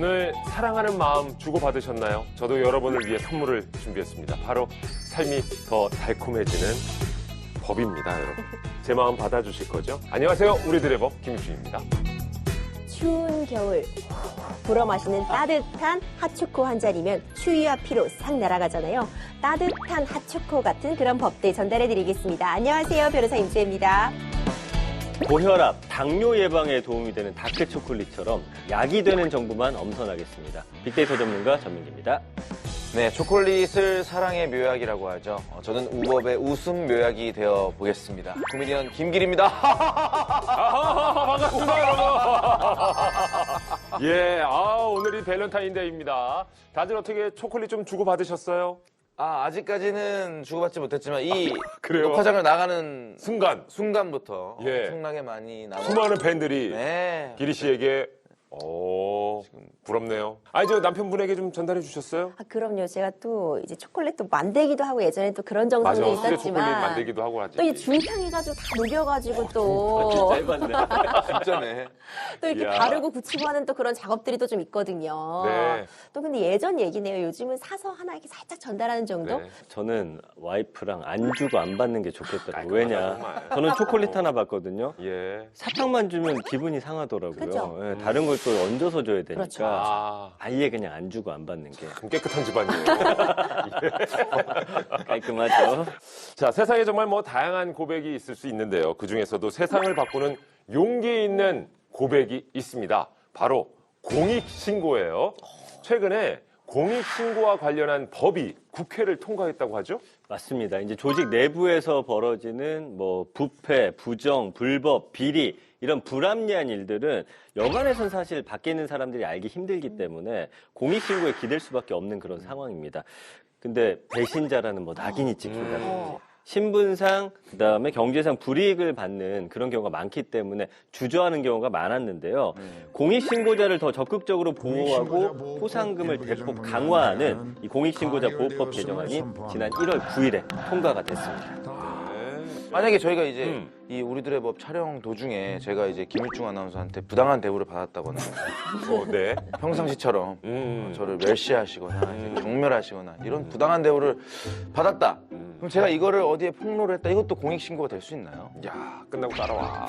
오늘 사랑하는 마음 주고받으셨나요? 저도 여러분을 위해 선물을 준비했습니다. 바로 삶이 더 달콤해지는 법입니다, 여러분. 제 마음 받아주실 거죠? 안녕하세요. 우리들의 법 김유준입니다. 추운 겨울 불어 마시는 따뜻한 핫초코 한 잔이면 추위와 피로 싹 날아가잖아요. 따뜻한 핫초코 같은 그런 법들 전달해드리겠습니다. 안녕하세요. 변호사 임수혜입니다. 고혈압, 당뇨 예방에 도움이 되는 다크 초콜릿처럼 약이 되는 정보만 엄선하겠습니다. 빅데이터 전문가 전민기입니다. 네, 초콜릿을 사랑의 묘약이라고 하죠. 저는 우법의 웃음 묘약이 되어 보겠습니다. 코미디언 김길입니다. 반갑습니다, 여러분. 예, 오늘이 밸런타인데이입니다. 다들 어떻게 초콜릿 좀 주고받으셨어요? 아직까지는 주고받지 못했지만 이 그래요? 녹화장을 나가는 순간부터 예. 엄청나게 많이 수많은 팬들이 네. 기리 씨에게 부럽네요. 아니, 저 남편분에게 좀 전달해 주셨어요? 그럼요. 제가 또 이제 초콜릿도 만들기도 하고 예전에 또 그런 맞아, 정성도 술에 초콜릿 있었지만 만들기도 하고 하지. 또 이 중탕해가지고 다 녹여가지고 또 진짜 해봤네. 진짜네. 또 이렇게 이야. 바르고 굳히고 하는 또 그런 작업들이 또 좀 있거든요. 네. 또 근데 예전 얘기네요. 요즘은 사서 하나 이렇게 살짝 전달하는 정도? 네. 저는 와이프랑 안 주고 안 받는 게 좋겠더라고요. 깔끔하다, 왜냐? 정말. 저는 초콜릿 하나 받거든요. 예. 사탕만 주면 기분이 상하더라고요. 그죠? 예, 다른 걸 또 얹어서 줘야 되니까 그렇죠. 아예 그냥 안 주고 안 받는 게 참 깨끗한 집안이에요. 깔끔하죠. 자, 세상에 정말 다양한 고백이 있을 수 있는데요. 그 중에서도 세상을 바꾸는 용기 있는 고백이 있습니다. 바로 공익신고예요. 최근에 공익신고와 관련한 법이 국회를 통과했다고 하죠? 맞습니다. 이제 조직 내부에서 벌어지는 부패, 부정, 불법, 비리 이런 불합리한 일들은 여간에선 사실 밖에 있는 사람들이 알기 힘들기 때문에 공익신고에 기댈 수밖에 없는 그런 상황입니다. 근데 배신자라는 낙인이 찍힌다든지 신분상 그다음에 경제상 불이익을 받는 그런 경우가 많기 때문에 주저하는 경우가 많았는데요. 공익신고자를 더 적극적으로 보호하고 포상금을 대폭 강화하는 이 공익신고자 보호법 개정안이 지난 1월 9일에 통과가 됐습니다. 만약에 저희가 이제 이 우리들의 법 촬영 도중에 제가 이제 김일중 아나운서한테 부당한 대우를 받았다거나 네. 평상시처럼 저를 멸시하시거나 이제 경멸하시거나 이런 부당한 대우를 받았다. 그럼 제가 이거를 어디에 폭로를 했다. 이것도 공익신고가 될 수 있나요? 야, 끝나고 따라와.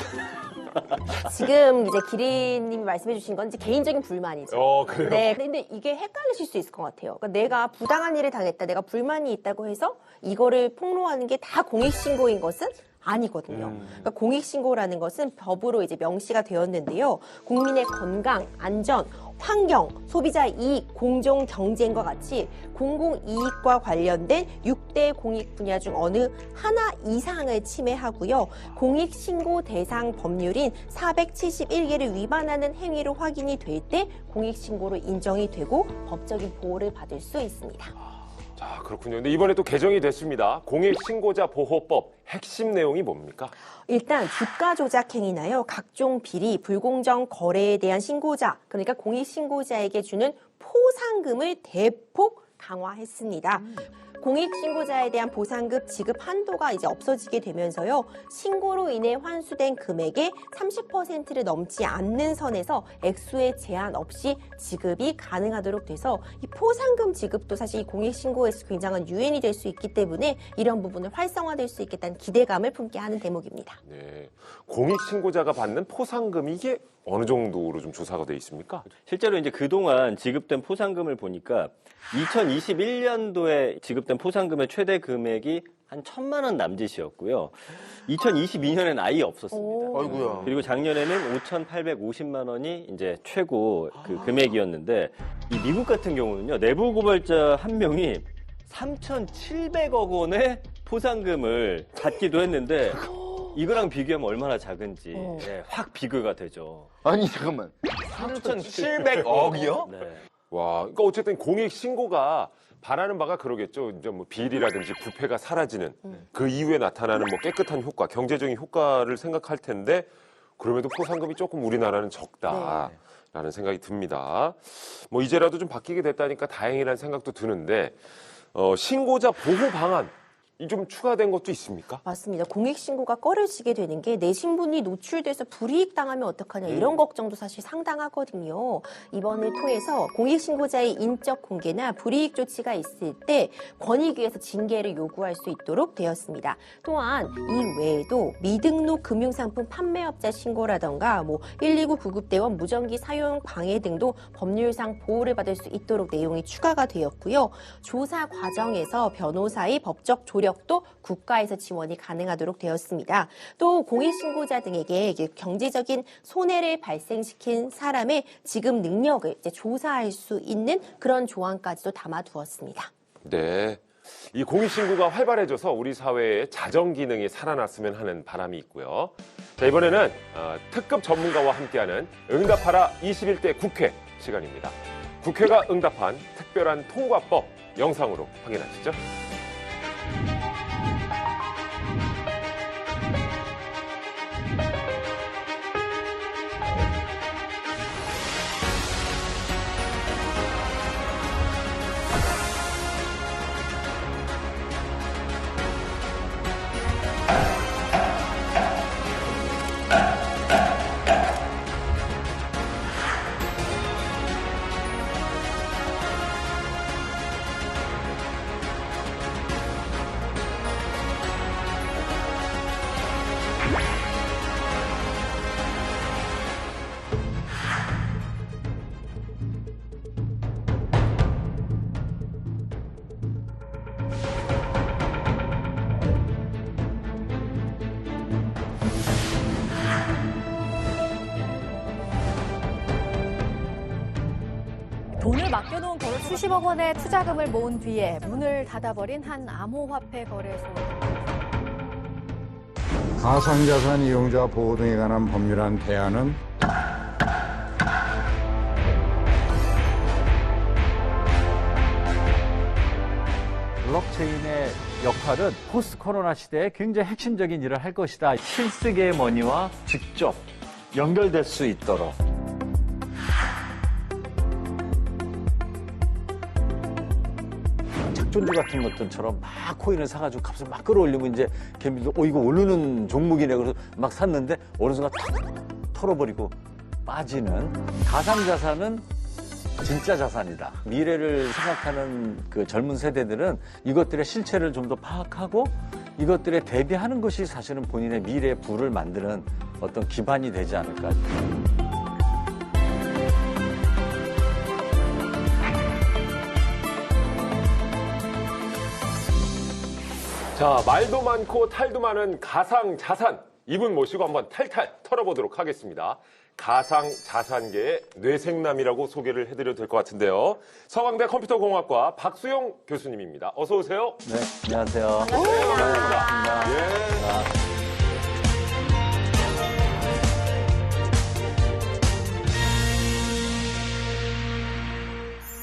지금 이제 기린님이 말씀해 주신 건 이제 개인적인 불만이죠. 그래요? 네. 근데 이게 헷갈리실 수 있을 것 같아요. 그러니까 내가 부당한 일을 당했다, 내가 불만이 있다고 해서 이거를 폭로하는 게 다 공익신고인 것은 아니거든요. 그러니까 공익신고라는 것은 법으로 이제 명시가 되었는데요. 국민의 건강, 안전, 환경, 소비자 이익, 공정 경쟁과 같이 공공이익과 관련된 6대 공익 분야 중 어느 하나 이상을 침해하고요. 공익신고 대상 법률인 471개를 위반하는 행위로 확인이 될 때 공익신고로 인정이 되고 법적인 보호를 받을 수 있습니다. 자, 그렇군요. 근데 이번에 또 개정이 됐습니다. 공익신고자 보호법 핵심 내용이 뭡니까? 일단 주가 조작 행위나요, 각종 비리, 불공정 거래에 대한 신고자, 그러니까 공익신고자에게 주는 포상금을 대폭 강화했습니다. 공익신고자에 대한 보상금 지급 한도가 이제 없어지게 되면서요, 신고로 인해 환수된 금액의 30%를 넘지 않는 선에서 액수의 제한 없이 지급이 가능하도록 돼서 이 포상금 지급도 사실 이 공익신고에서 굉장한 유인이 될 수 있기 때문에 이런 부분을 활성화될 수 있겠다는 기대감을 품게 하는 대목입니다. 네. 공익신고자가 받는 포상금이 이게 어느 정도로 좀 조사가 돼 있습니까? 실제로 이제 그동안 지급된 포상금을 보니까 2021년도에 지급된 포상금의 최대 금액이 한 1,000만 원 남짓이었고요. 2022년에는 아예 없었습니다. 아이고야. 그리고 작년에는 5,850만 원이 이제 최고 그 금액이었는데 이 미국 같은 경우는요, 내부 고발자 한 명이 3,700억 원의 포상금을 받기도 했는데 이거랑 비교하면 얼마나 작은지 확 비교가 되죠. 아니 잠깐만. 3,700억이요? 네. 와, 그러니까 어쨌든 공익신고가 바라는 바가 그러겠죠. 이제 비리라든지 부패가 사라지는 그 이후에 나타나는 깨끗한 효과, 경제적인 효과를 생각할 텐데 그럼에도 포상금이 조금 우리나라는 적다라는 생각이 듭니다. 이제라도 좀 바뀌게 됐다니까 다행이라는 생각도 드는데 신고자 보호 방안 좀 추가된 것도 있습니까? 맞습니다. 공익신고가 꺼려지게 되는 게 내 신분이 노출돼서 불이익 당하면 어떡하냐 이런 걱정도 사실 상당하거든요. 이번을 통해서 공익신고자의 인적 공개나 불이익 조치가 있을 때 권익위에서 징계를 요구할 수 있도록 되었습니다. 또한 이 외에도 미등록 금융상품 판매업자 신고라던가 119 구급대원 무전기 사용 방해 등도 법률상 보호를 받을 수 있도록 내용이 추가가 되었고요. 조사 과정에서 변호사의 법적 조력도 국가에서 지원이 가능하도록 되었습니다. 또 공익신고자 등에게 경제적인 손해를 발생시킨 사람의 지급 능력을 이제 조사할 수 있는 그런 조항까지도 담아두었습니다. 네. 이 공익신고가 활발해져서 우리 사회의 자정 기능이 살아났으면 하는 바람이 있고요. 자, 이번에는 특급 전문가와 함께하는 응답하라 21대 국회 시간입니다. 국회가 응답한 특별한 통과법 영상으로 확인하시죠. 돈을 맡겨놓은 거로 수십억 원의 투자금을 모은 뒤에 문을 닫아버린 한 암호화폐 거래소. 가상자산 이용자 보호 등에 관한 법률안 대안은 블록체인의 역할은 포스트 코로나 시대에 굉장히 핵심적인 일을 할 것이다. 실세계의 머니와 직접 연결될 수 있도록. 작전주 같은 것들처럼 막 코인을 사가지고 값을 막 끌어올리면 이제 개미도 이거 오르는 종목이네 그래서 막 샀는데 어느 순간 탁 털어버리고 빠지는 가상자산은 진짜 자산이다. 미래를 생각하는 그 젊은 세대들은 이것들의 실체를 좀 더 파악하고 이것들에 대비하는 것이 사실은 본인의 미래의 부를 만드는 어떤 기반이 되지 않을까. 자, 말도 많고 탈도 많은 가상자산. 이분 모시고 한번 탈탈 털어보도록 하겠습니다. 가상자산계의 뇌생남이라고 소개를 해드려도 될 것 같은데요. 서강대 컴퓨터공학과 박수용 교수님입니다. 어서 오세요. 네, 안녕하세요. 반갑습니다. 예.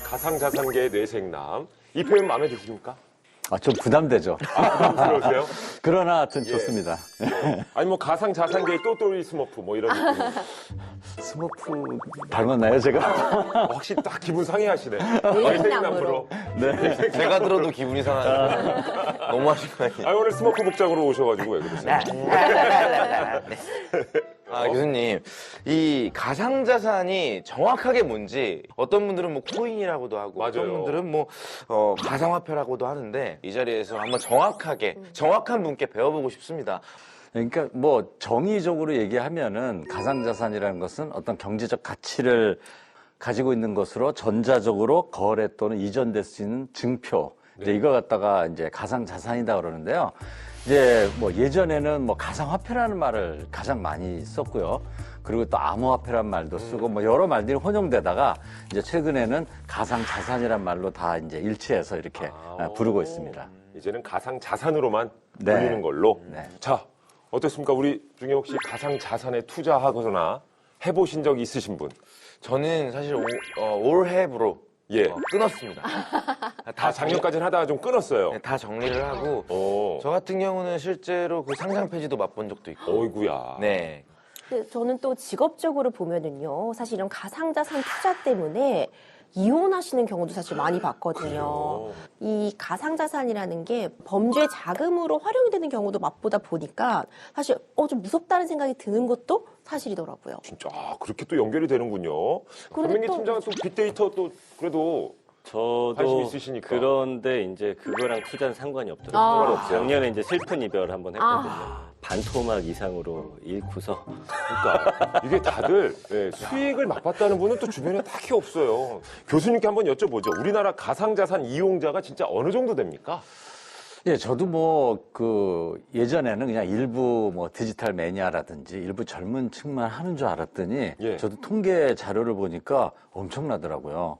가상자산계의 뇌생남. 이 표현 마음에 드십니까? 좀 부담되죠. 부담스러우세요? 그러나 하여튼 좋습니다. 아니, 뭐, 가상자산계의 또또리 스머프, 뭐 이런 느낌. 스머프 닮았나요, 제가? 확실히 딱 기분 상해하시네. 뇌생남으로. 네. 제가 들어도 기분이 상하네요. 너무 하신 거 아니에요? 아, 오늘 스머프 복장으로 오셔가지고 왜 그러세요? 교수님, 이 가상자산이 정확하게 뭔지 어떤 분들은 뭐 코인이라고도 하고 맞아요. 어떤 분들은 뭐 가상화폐라고도 하는데 이 자리에서 한번 정확한 분께 배워보고 싶습니다. 그러니까 뭐 정의적으로 얘기하면은 가상자산이라는 것은 어떤 경제적 가치를 가지고 있는 것으로 전자적으로 거래 또는 이전될 수 있는 증표. 이제 이거 갖다가 이제 가상자산이다 그러는데요. 이제 뭐 예전에는 뭐 가상화폐라는 말을 가장 많이 썼고요. 그리고 또 암호화폐란 말도 쓰고 뭐 여러 말들이 혼용되다가 이제 최근에는 가상자산이란 말로 다 이제 일치해서 이렇게 부르고 있습니다. 이제는 가상자산으로만 네. 불리는 걸로. 네. 자, 어떻습니까? 우리 중에 혹시 가상자산에 투자하거나 해보신 적 있으신 분? 저는 사실 올해부로 예. 끊었습니다. 다 작년까지는 하다가 좀 끊었어요. 다 정리를 하고 저 같은 경우는 실제로 그 상장 폐지도 맛본 적도 있고. 어이구야. 네. 근데 저는 또 직업적으로 보면은요, 사실 이런 가상자산 투자 때문에 이혼하시는 경우도 사실 많이 봤거든요. 이 가상자산이라는 게 범죄 자금으로 활용이 되는 경우도 맛보다 보니까 사실 좀 무섭다는 생각이 드는 것도 사실이더라고요. 진짜 그렇게 또 연결이 되는군요. 그런데 권명기 또- 팀장은 또 빅데이터 또 그래도 관심 저도 있으시니까. 그런데 이제 그거랑 투자는 상관이 없더라고요. 상관이 없어요? 작년에 이제 슬픈 이별 한번 했거든요. 반토막 이상으로 잃고서 그러니까 이게 다들 수익을 맛봤다는 분은 또 주변에 딱히 없어요. 교수님께 한번 여쭤보죠. 우리나라 가상자산 이용자가 진짜 어느 정도 됩니까? 예, 저도 예전에는 그냥 일부 디지털 매니아라든지 일부 젊은 층만 하는 줄 알았더니 예. 저도 통계 자료를 보니까 엄청나더라고요.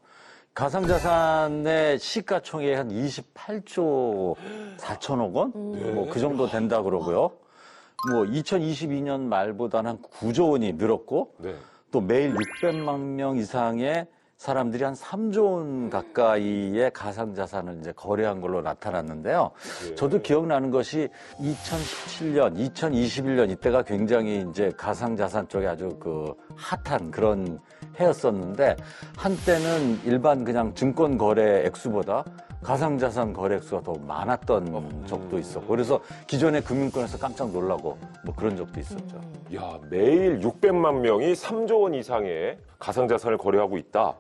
가상자산의 시가총액이 한 28조 4천억 원? 그 정도 된다 그러고요. 2022년 말보다는 한 9조 원이 늘었고 네. 또 매일 600만 명 이상의 사람들이 한 3조 원 가까이의 가상자산을 이제 거래한 걸로 나타났는데요. 예. 저도 기억나는 것이 2017년, 2021년 이때가 굉장히 이제 가상자산 쪽에 아주 핫한 그런 해였었는데 한때는 일반 그냥 증권 거래 액수보다 가상자산 거래 액수가 더 많았던 적도 있었고 그래서 기존의 금융권에서 깜짝 놀라고 그런 적도 있었죠. 야, 매일 600만 명이 3조 원 이상의 가상자산을 거래하고 있다.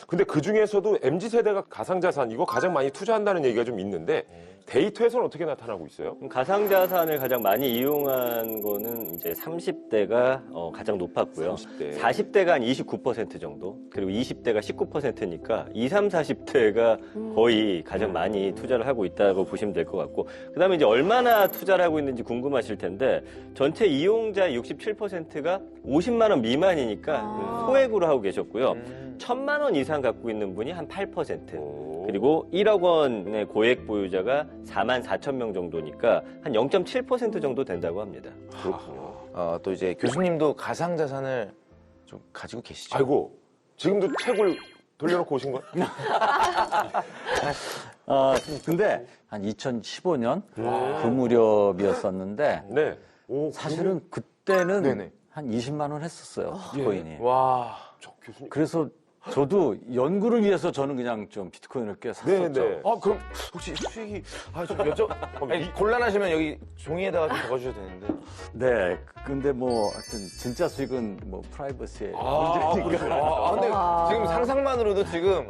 근데 그 중에서도 MZ세대가 가상자산 이거 가장 많이 투자한다는 얘기가 좀 있는데 데이터에서는 어떻게 나타나고 있어요? 가상자산을 가장 많이 이용한 거는 이제 30대가 가장 높았고요. 30대. 40대가 한 29% 정도, 그리고 20대가 19%니까 20, 40대가 거의 가장 많이 투자를 하고 있다고 보시면 될 것 같고, 그 다음에 이제 얼마나 투자를 하고 있는지 궁금하실 텐데, 전체 이용자의 67%가 50만 원 미만이니까 소액으로 하고 계셨고요. 1,000만 원 이상 갖고 있는 분이 한 8%. 그리고 1억 원의 고액 보유자가 4만 4천 명 정도니까 한 0.7% 정도 된다고 합니다. 그렇군요. 또 이제 교수님도 가상자산을 좀 가지고 계시죠? 아이고, 지금도 책을 돌려놓고 오신 거예요? 근데 한 2015년 그 무렵이었었는데 네. 오, 사실은 그때는 네네. 한 20만 원 했었어요. 비트코인이. 와. 저 교수님. 그래서 저도 연구를 위해서 저는 그냥 좀 비트코인을 꽤 샀었죠. 네. 그럼 혹시 수익이 좀 아니, 곤란하시면 여기 종이에다가 좀 적어주셔도 되는데. 네. 근데 하여튼 진짜 수익은 프라이버시에 그러니까. 근데 지금 상상만으로도 지금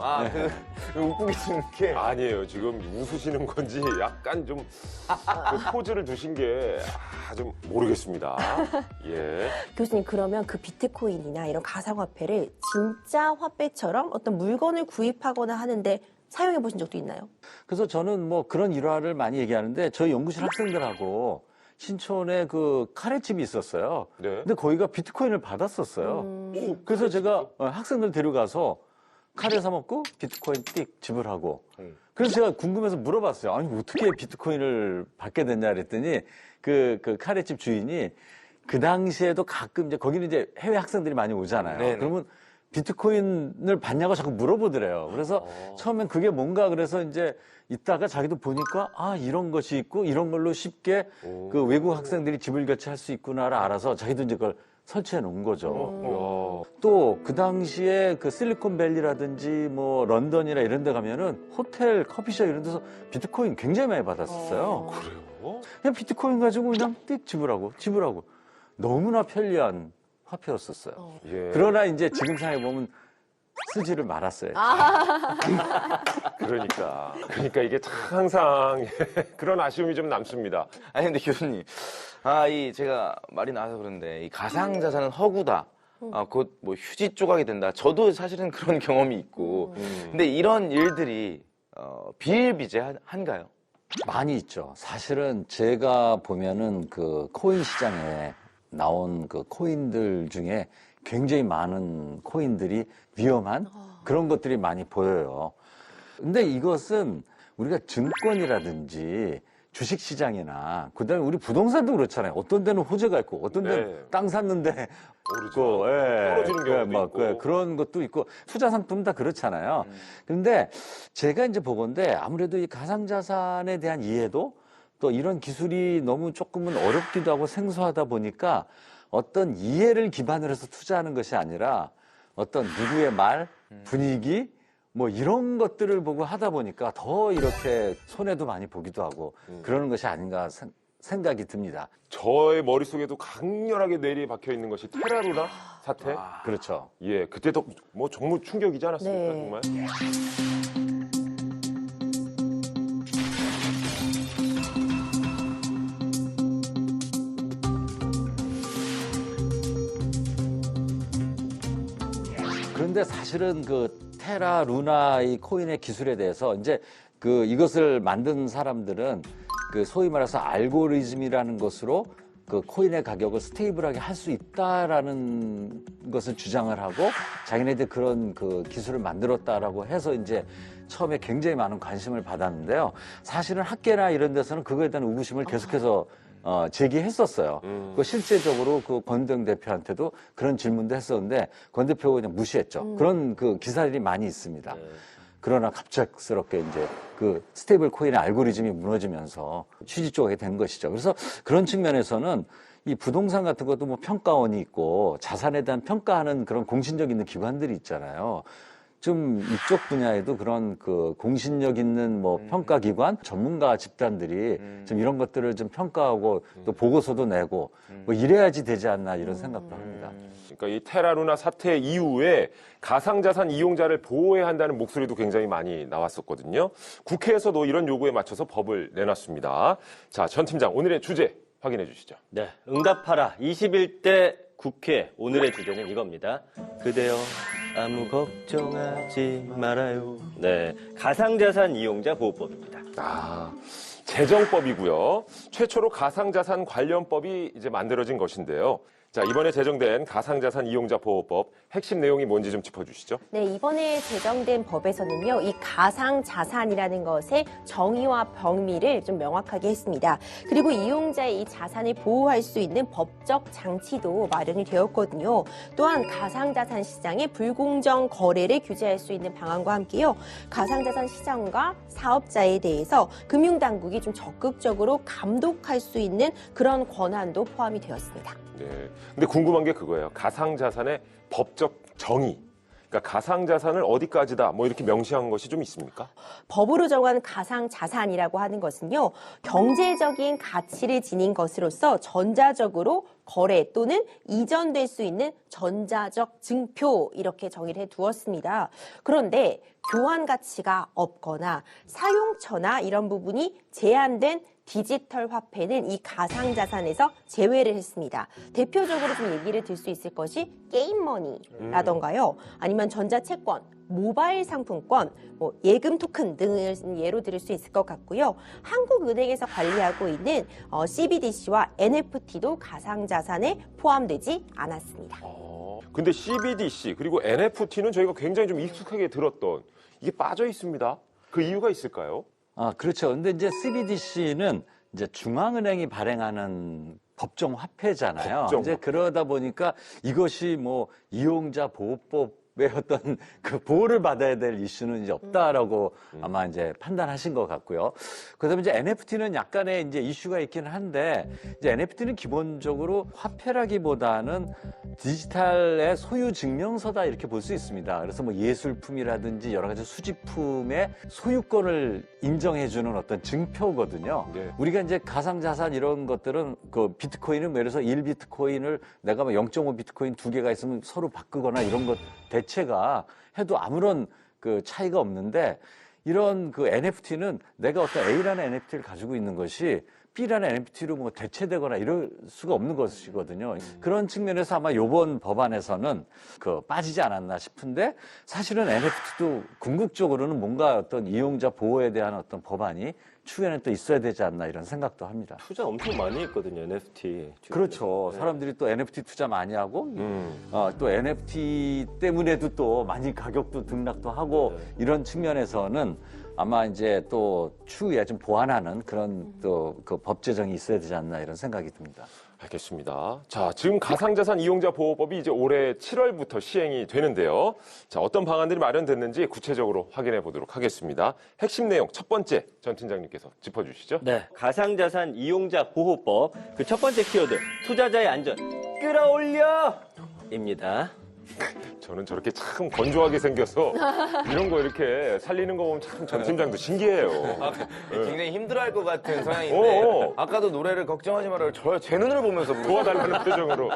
웃고 계시는 게 아니에요. 지금 웃으시는 건지 약간 좀 그 포즈를 두신 게 좀 모르겠습니다. 예. 교수님 그러면 그 비트코인이나 이런 가상화폐를 진짜 화폐처럼 어떤 물건을 구입하거나 하는데 사용해 보신 적도 있나요? 그래서 저는 그런 일화를 많이 얘기하는데 저희 연구실 학생들하고 신촌에 카레집이 있었어요. 네. 근데 거기가 비트코인을 받았었어요. 그래서 제가 학생들 데려가서 카레 사 먹고 비트코인 띡 지불하고. 그래서 제가 궁금해서 물어봤어요. 아니 어떻게 비트코인을 받게 됐냐 그랬더니 그 카레집 주인이 그 당시에도 가끔 이제 거기는 이제 해외 학생들이 많이 오잖아요. 네네. 그러면 비트코인을 받냐고 자꾸 물어보더래요. 그래서 처음엔 그게 뭔가 그래서 이제 있다가 자기도 보니까 이런 것이 있고 이런 걸로 쉽게 그 외국 학생들이 지불 결제할 수 있구나를 알아서 자기도 이제 그걸 설치해 놓은 거죠. 또 그 당시에 그 실리콘밸리라든지 런던이나 이런 데 가면은 호텔, 커피숍 이런 데서 비트코인 굉장히 많이 받았었어요. 그래요? 그냥 비트코인 가지고 그냥 띡 지불하고 너무나 편리한 화폐였었어요. 예. 그러나 이제 지금 생각해 보면 쓰지를 말았어요. 그러니까 이게 참 항상 그런 아쉬움이 좀 남습니다. 아니 근데 교수님, 제가 말이 나와서 그런데 이 가상자산은 허구다. 곧 휴지 조각이 된다. 저도 사실은 그런 경험이 있고. 근데 이런 일들이 비일비재한가요? 많이 있죠. 사실은 제가 보면은 그 코인 시장에 나온 그 코인들 중에 굉장히 많은 코인들이 위험한 그런 것들이 많이 보여요. 근데 이것은 우리가 증권이라든지 주식시장이나 그다음에 우리 부동산도 그렇잖아요. 어떤 데는 호재가 있고 어떤 데는 네. 땅 샀는데 오르죠. 떨어지는 경우도 있고. 그런 것도 있고 투자 상품 다 그렇잖아요. 그런데 제가 이제 보건데 아무래도 이 가상자산에 대한 이해도 또 이런 기술이 너무 조금은 어렵기도 하고 생소하다 보니까 어떤 이해를 기반으로 해서 투자하는 것이 아니라 어떤 누구의 말, 분위기, 뭐 이런 것들을 보고 하다 보니까 더 이렇게 손해도 많이 보기도 하고 그러는 것이 아닌가 생각이 듭니다. 저의 머릿속에도 강렬하게 뇌리에 박혀 있는 것이 테라루나 사태. 그렇죠. 예, 그때도 뭐 정말 충격이지 않았습니까? 네. 정말. 그런데 사실은 그 테라 루나 이 코인의 기술에 대해서 이제 그 이것을 만든 사람들은 그 소위 말해서 알고리즘이라는 것으로 그 코인의 가격을 스테이블하게 할 수 있다라는 것을 주장을 하고 자기네들 그런 그 기술을 만들었다라고 해서 이제 처음에 굉장히 많은 관심을 받았는데요. 사실은 학계나 이런 데서는 그거에 대한 의구심을 계속해서 제기했었어요. 그 실제적으로 그 권대영 대표한테도 그런 질문도 했었는데 권 대표가 그냥 무시했죠. 그런 그 기사들이 많이 있습니다. 그러나 갑작스럽게 이제 그 스테이블 코인의 알고리즘이 무너지면서 취지 조각이 된 것이죠. 그래서 그런 측면에서는 이 부동산 같은 것도 뭐 평가원이 있고 자산에 대한 평가하는 그런 공신력 있는 기관들이 있잖아요. 좀 이쪽 분야에도 그런 그 공신력 있는 뭐 평가기관, 전문가 집단들이 좀 이런 것들을 좀 평가하고 또 보고서도 내고 뭐 이래야지 되지 않나 이런 생각도 합니다. 그러니까 이 테라루나 사태 이후에 가상자산 이용자를 보호해야 한다는 목소리도 굉장히 많이 나왔었거든요. 국회에서도 이런 요구에 맞춰서 법을 내놨습니다. 자, 전 팀장 오늘의 주제 확인해 주시죠. 네, 응답하라 21대 국회 오늘의 주제는 이겁니다. 그대여 아무 걱정하지 말아요. 네, 가상자산 이용자 보호법입니다. 아, 제정법이고요. 최초로 가상자산 관련법이 이제 만들어진 것인데요. 자, 이번에 제정된 가상자산 이용자 보호법 핵심 내용이 뭔지 좀 짚어주시죠. 네, 이번에 제정된 법에서는요, 이 가상자산이라는 것의 정의와 범위를 좀 명확하게 했습니다. 그리고 이용자의 이 자산을 보호할 수 있는 법적 장치도 마련이 되었거든요. 또한 가상자산 시장의 불공정 거래를 규제할 수 있는 방안과 함께요, 가상자산 시장과 사업자에 대해서 금융당국이 좀 적극적으로 감독할 수 있는 그런 권한도 포함이 되었습니다. 네. 근데 궁금한 게 그거예요. 가상자산의 법적 정의. 그러니까 가상자산을 어디까지다 뭐 이렇게 명시한 것이 좀 있습니까? 법으로 정한 가상자산이라고 하는 것은요, 경제적인 가치를 지닌 것으로서 전자적으로 거래 또는 이전될 수 있는 전자적 증표 이렇게 정의를 해두었습니다. 그런데 교환 가치가 없거나 사용처나 이런 부분이 제한된 디지털 화폐는 이 가상자산에서 제외를 했습니다. 대표적으로 좀 얘기를 들 수 있을 것이 게임머니라던가요. 아니면 전자채권, 모바일 상품권, 뭐 예금 토큰 등을 예로 들을 수 있을 것 같고요. 한국은행에서 관리하고 있는 CBDC와 NFT도 가상자산에 포함되지 않았습니다. 근데 CBDC 그리고 NFT는 저희가 굉장히 좀 익숙하게 들었던 이게 빠져 있습니다. 그 이유가 있을까요? 아, 그렇죠. 근데 이제 CBDC는 이제 중앙은행이 발행하는 법정 화폐잖아요. 법정 이제 화폐. 그러다 보니까 이것이 뭐 이용자 보호법의 어떤 그 보호를 받아야 될 이슈는 이제 없다라고 아마 이제 판단하신 것 같고요. 그다음에 이제 NFT는 약간의 이제 이슈가 있긴 한데 이제 NFT는 기본적으로 화폐라기보다는 디지털의 소유 증명서다 이렇게 볼 수 있습니다. 그래서 뭐 예술품이라든지 여러 가지 수집품의 소유권을 인정해주는 어떤 증표거든요. 네. 우리가 이제 가상자산 이런 것들은 그 비트코인은 뭐 예를 들어서 1비트코인을 내가 뭐 0.5 비트코인 두 개가 있으면 서로 바꾸거나 이런 것 대체가 해도 아무런 그 차이가 없는데 이런 그 NFT는 내가 어떤 A라는 NFT를 가지고 있는 것이 B라는 NFT로 뭐 대체되거나 이럴 수가 없는 것이거든요. 그런 측면에서 아마 이번 법안에서는 그 빠지지 않았나 싶은데 사실은 NFT도 궁극적으로는 뭔가 어떤 이용자 보호에 대한 어떤 법안이 추후에는 또 있어야 되지 않나 이런 생각도 합니다. 투자 엄청 많이 했거든요, NFT. 그렇죠. 네. 사람들이 또 NFT 투자 많이 하고 또 NFT 때문에도 또 많이 가격도 등락도 하고 이런 측면에서는 아마 이제 또 추후에 좀 보완하는 그런 또 그 법 제정이 있어야 되지 않나 이런 생각이 듭니다. 알겠습니다. 자, 지금 가상자산 이용자 보호법이 이제 올해 7월부터 시행이 되는데요. 자, 어떤 방안들이 마련됐는지 구체적으로 확인해 보도록 하겠습니다. 핵심 내용 첫 번째 전 팀장님께서 짚어주시죠. 네, 가상자산 이용자 보호법 그 첫 번째 키워드 투자자의 안전 끌어올려입니다. 저는 저렇게 참 건조하게 생겨서 이런 거 이렇게 살리는 거 보면 참 전 팀장도 신기해요. 굉장히 힘들어할 것 같은 성향인데 어. 아까도 노래를 걱정하지 말아요. 제 눈을 보면서 도와달라는 표정으로.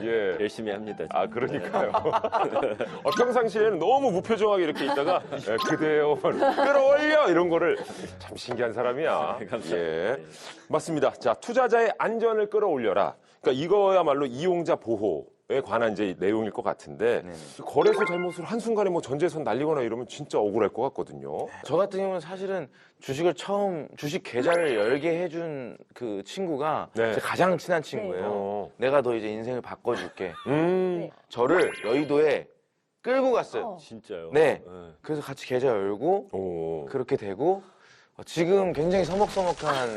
예. 열심히 합니다. 아, 그러니까요. 평상시에는 너무 무표정하게 이렇게 있다가, 예, 그대여, 끌어올려! 이런 거를 참 신기한 사람이야. 감사합니다. 예. 맞습니다. 자, 투자자의 안전을 끌어올려라. 그러니까 이거야말로 이용자 보호에 관한 이제 내용일 것 같은데, 거래소 잘못으로 한순간에 뭐 전재산 날리거나 이러면 진짜 억울할 것 같거든요. 저 같은 경우는 사실은 주식을 주식 계좌를 열게 해준 그 친구가 네. 제 가장 친한 친구예요. 어. 내가 너 이제 인생을 바꿔줄게. 네. 저를 여의도에 끌고 갔어요. 진짜요? 네. 그래서 같이 계좌 열고 오. 그렇게 되고 지금 굉장히 서먹서먹한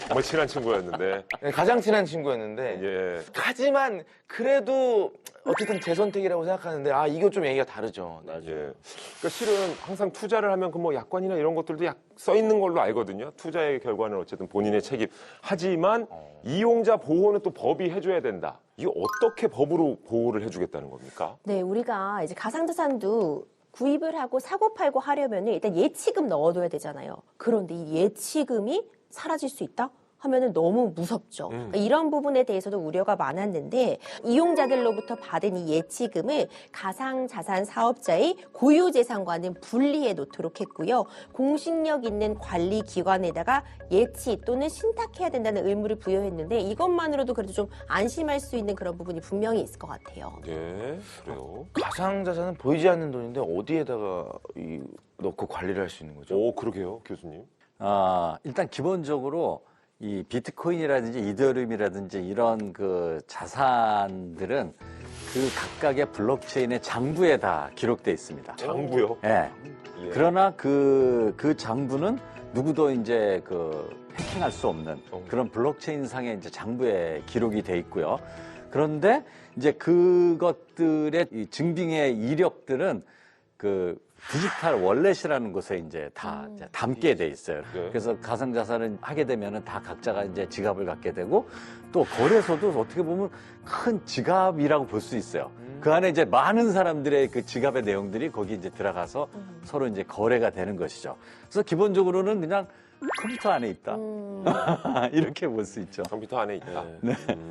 정말 친한 친구였는데, 가장 친한 친구였는데 예. 하지만 그래도 어쨌든 제 선택이라고 생각하는데 이거 좀 얘기가 다르죠. 네. 예. 그러니까 실은 항상 투자를 하면 그 뭐 약관이나 이런 것들도 써 있는 걸로 알거든요. 투자의 결과는 어쨌든 본인의 책임. 하지만 이용자 보호는 또 법이 해줘야 된다. 이게 어떻게 법으로 보호를 해주겠다는 겁니까? 네, 우리가 이제 가상자산도 구입을 하고 사고 팔고 하려면 일단 예치금 넣어둬야 되잖아요. 그런데 이 예치금이 사라질 수 있다? 하면은 너무 무섭죠. 그러니까 이런 부분에 대해서도 우려가 많았는데 이용자들로부터 받은 이 예치금을 가상자산 사업자의 고유재산과는 분리해 놓도록 했고요. 공신력 있는 관리기관에다가 예치 또는 신탁해야 된다는 의무를 부여했는데 이것만으로도 그래도 좀 안심할 수 있는 그런 부분이 분명히 있을 것 같아요. 네, 그래요. 가상자산은 보이지 않는 돈인데 어디에다가 넣고 관리를 할 수 있는 거죠? 오, 그러게요, 교수님. 일단 기본적으로 이 비트코인이라든지 이더리움이라든지 이런 그 자산들은 그 각각의 블록체인의 장부에 다 기록돼 있습니다. 장부요? 예. 예. 그러나 그 장부는 누구도 이제 해킹할 수 없는 그런 블록체인 상의 이제 장부에 기록이 돼 있고요. 그런데 이제 그것들의 이 증빙의 이력들은 디지털 월렛이라는 곳에 이제 다 이제 담게 돼 있어요. 네. 그래서 가상자산을 하게 되면은 다 각자가 이제 지갑을 갖게 되고 또 거래소도 어떻게 보면 큰 지갑이라고 볼 수 있어요. 그 안에 이제 많은 사람들의 그 지갑의 내용들이 거기 이제 들어가서 서로 이제 거래가 되는 것이죠. 그래서 기본적으로는 그냥 컴퓨터 안에 있다. 이렇게 볼 수 있죠. 컴퓨터 안에 있다.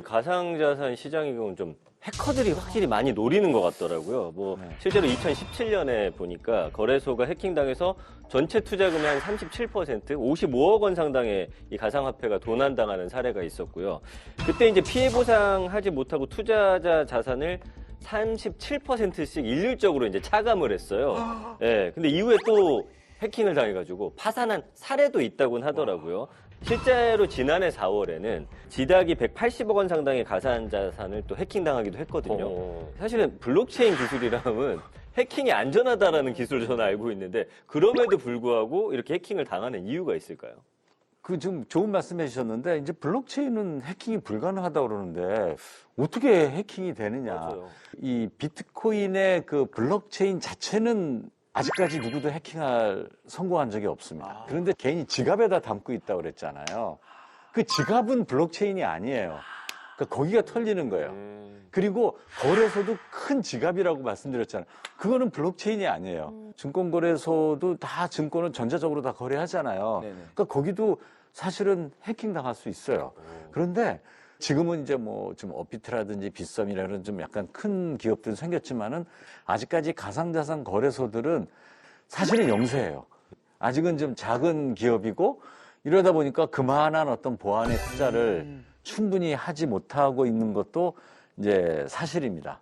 가상자산 시장의 경우는 좀 해커들이 확실히 많이 노리는 것 같더라고요. 실제로 2017년에 보니까 거래소가 해킹당해서 전체 투자금의 한 37%, 55억 원 상당의 이 가상화폐가 도난당하는 사례가 있었고요. 그때 이제 피해 보상하지 못하고 투자자 자산을 37%씩 일률적으로 이제 차감을 했어요. 예. 근데 이후에 또 해킹을 당해가지고 파산한 사례도 있다고는 하더라고요. 실제로 지난해 4월에는 지닥이 180억 원 상당의 가상자산을 또 해킹당하기도 했거든요. 사실은 블록체인 기술이라면 해킹이 안전하다라는 기술을 저는 알고 있는데 그럼에도 불구하고 이렇게 해킹을 당하는 이유가 있을까요? 지금 좋은 말씀 해주셨는데 이제 블록체인은 해킹이 불가능하다고 그러는데 어떻게 해킹이 되느냐. 맞아요. 이 비트코인의 그 블록체인 자체는 아직까지 누구도 성공한 적이 없습니다. 그런데 괜히 지갑에다 담고 있다고 그랬잖아요. 그 지갑은 블록체인이 아니에요. 그러니까 거기가 털리는 거예요. 그리고 거래소도 큰 지갑이라고 말씀드렸잖아요. 그거는 블록체인이 아니에요. 증권거래소도 다 증권은 전자적으로 다 거래하잖아요. 네네. 그러니까 거기도 사실은 해킹 당할 수 있어요. 그런데 지금은 이제 좀 업비트라든지 빗썸이라는 좀 약간 큰 기업들은 생겼지만은 아직까지 가상자산 거래소들은 사실은 영세예요. 아직은 좀 작은 기업이고 이러다 보니까 그만한 어떤 보안의 투자를 충분히 하지 못하고 있는 것도 이제 사실입니다.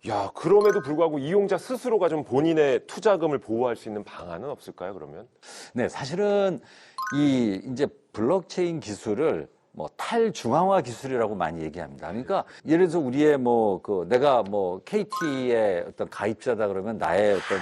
야, 그럼에도 불구하고 이용자 스스로가 좀 본인의 투자금을 보호할 수 있는 방안은 없을까요, 그러면? 네, 사실은 이제 블록체인 기술을 탈중앙화 기술이라고 많이 얘기합니다. 그러니까 예를 들어서 우리의 내가 KT의 어떤 가입자다 그러면 나의 어떤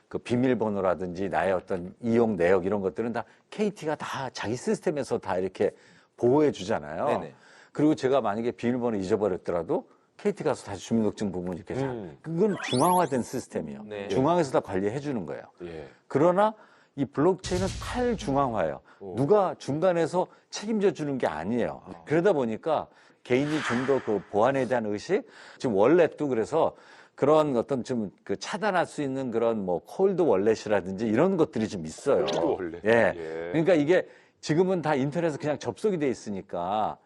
그 비밀번호라든지 나의 어떤 이용 내역 이런 것들은 다 KT가 다 자기 시스템에서 다 이렇게 보호해 주잖아요. 네네. 그리고 제가 만약에 비밀번호 잊어버렸더라도 KT 가서 다시 주민등록증 부분 이렇게 그건 중앙화된 시스템이에요. 네. 중앙에서 다 관리해 주는 거예요. 예. 그러나 이 블록체인은 탈중앙화예요. 누가 중간에서 책임져 주는 게 아니에요. 그러다 보니까 개인이 좀 더 그 보안에 대한 의식, 지금 월렛도 그래서 그런 어떤 좀 그 차단할 수 있는 그런 뭐 콜드 월렛이라든지 이런 것들이 좀 있어요. 콜드 월렛. 예. 예. 그러니까 이게 지금은 다 인터넷에 그냥 접속이 돼 있으니까